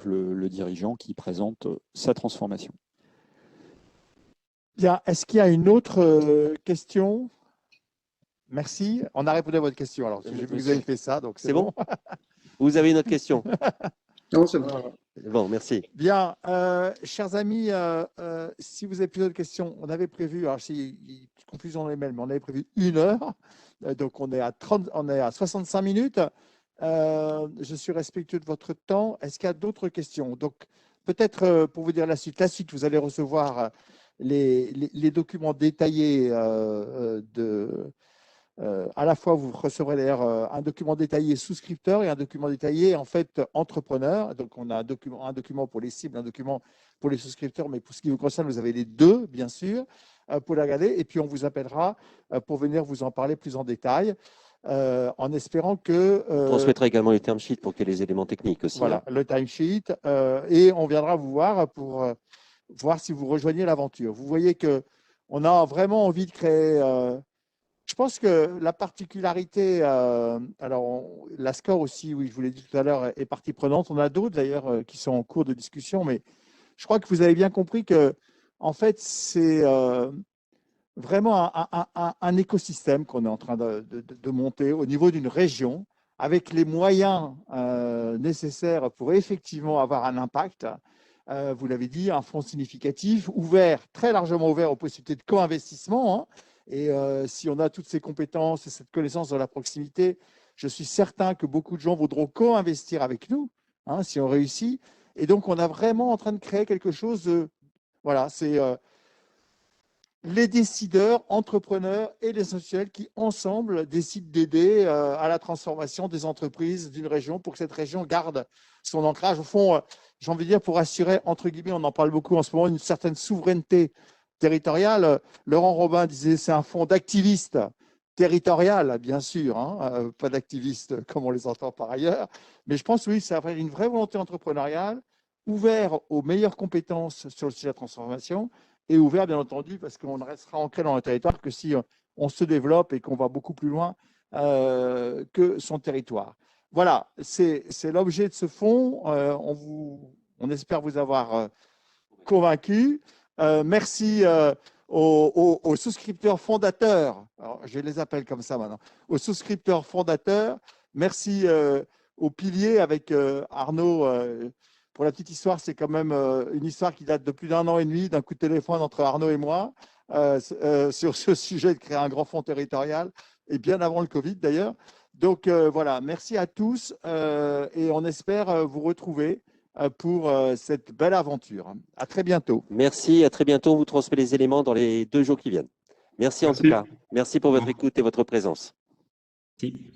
le dirigeant qui présente sa transformation. Bien, est-ce qu'il y a une autre question? Merci. On a répondu à votre question. Alors, j'ai vu que vous avez fait ça, donc c'est bon. Vous avez une autre question? Non, c'est bon. Bon, merci. Bien, chers amis, si vous avez plus d'autres questions, on avait prévu, alors si confusion dans les mails, mais on avait prévu 1 heure, donc on est à 65 minutes. Je suis respectueux de votre temps. Est-ce qu'il y a d'autres questions? Donc, peut-être pour vous dire la suite, vous allez recevoir les documents détaillés à la fois, vous recevrez d'ailleurs un document détaillé souscripteur et un document détaillé en fait entrepreneur. Donc, on a un document pour les cibles, un document pour les souscripteurs, mais pour ce qui vous concerne, vous avez les deux, bien sûr, pour les regarder. Et puis, on vous appellera pour venir vous en parler plus en détail, en espérant que… On transmettra également les term sheets pour qu'il y ait les éléments techniques aussi. Voilà, hein. le timesheet. Et on viendra vous voir pour voir si vous rejoignez l'aventure. Vous voyez qu'on a vraiment envie de créer… je pense que la particularité, la SCOR aussi, oui, je vous l'ai dit tout à l'heure, est partie prenante. On a d'autres d'ailleurs qui sont en cours de discussion, mais je crois que vous avez bien compris que, en fait, c'est vraiment un écosystème qu'on est en train de monter au niveau d'une région avec les moyens nécessaires pour effectivement avoir un impact. Vous l'avez dit, un fonds significatif, ouvert, très largement ouvert aux possibilités de co-investissement. Hein. Et si on a toutes ces compétences et cette connaissance de la proximité, je suis certain que beaucoup de gens voudront co-investir avec nous, hein, si on réussit. Et donc, on est vraiment en train de créer quelque chose de… Voilà, c'est… les décideurs, entrepreneurs et les institutionnels qui, ensemble, décident d'aider à la transformation des entreprises d'une région pour que cette région garde son ancrage. Au fond, j'ai envie de dire, pour assurer, entre guillemets, on en parle beaucoup en ce moment, une certaine souveraineté territoriale. Laurent Robin disait c'est un fonds d'activistes territorial, bien sûr, hein, pas d'activistes comme on les entend par ailleurs, mais je pense oui, ça a une vraie volonté entrepreneuriale, ouvert aux meilleures compétences sur le sujet de la transformation et ouvert, bien entendu, parce qu'on ne restera ancré dans le territoire que si on se développe et qu'on va beaucoup plus loin que son territoire. Voilà, c'est l'objet de ce fonds. On espère vous avoir convaincu. Merci aux souscripteurs fondateurs. Alors, je les appelle comme ça maintenant. Aux souscripteurs fondateurs. Merci aux piliers avec Arnaud. Pour la petite histoire, c'est quand même une histoire qui date de plus d'1 an et demi, d'un coup de téléphone entre Arnaud et moi sur ce sujet de créer un grand fonds territorial, et bien avant le Covid d'ailleurs. Donc voilà, merci à tous et on espère vous retrouver pour cette belle aventure. À très bientôt. Merci, à très bientôt. On vous transmet les éléments dans les 2 jours qui viennent. Merci en tout cas. Merci pour votre écoute et votre présence. Merci.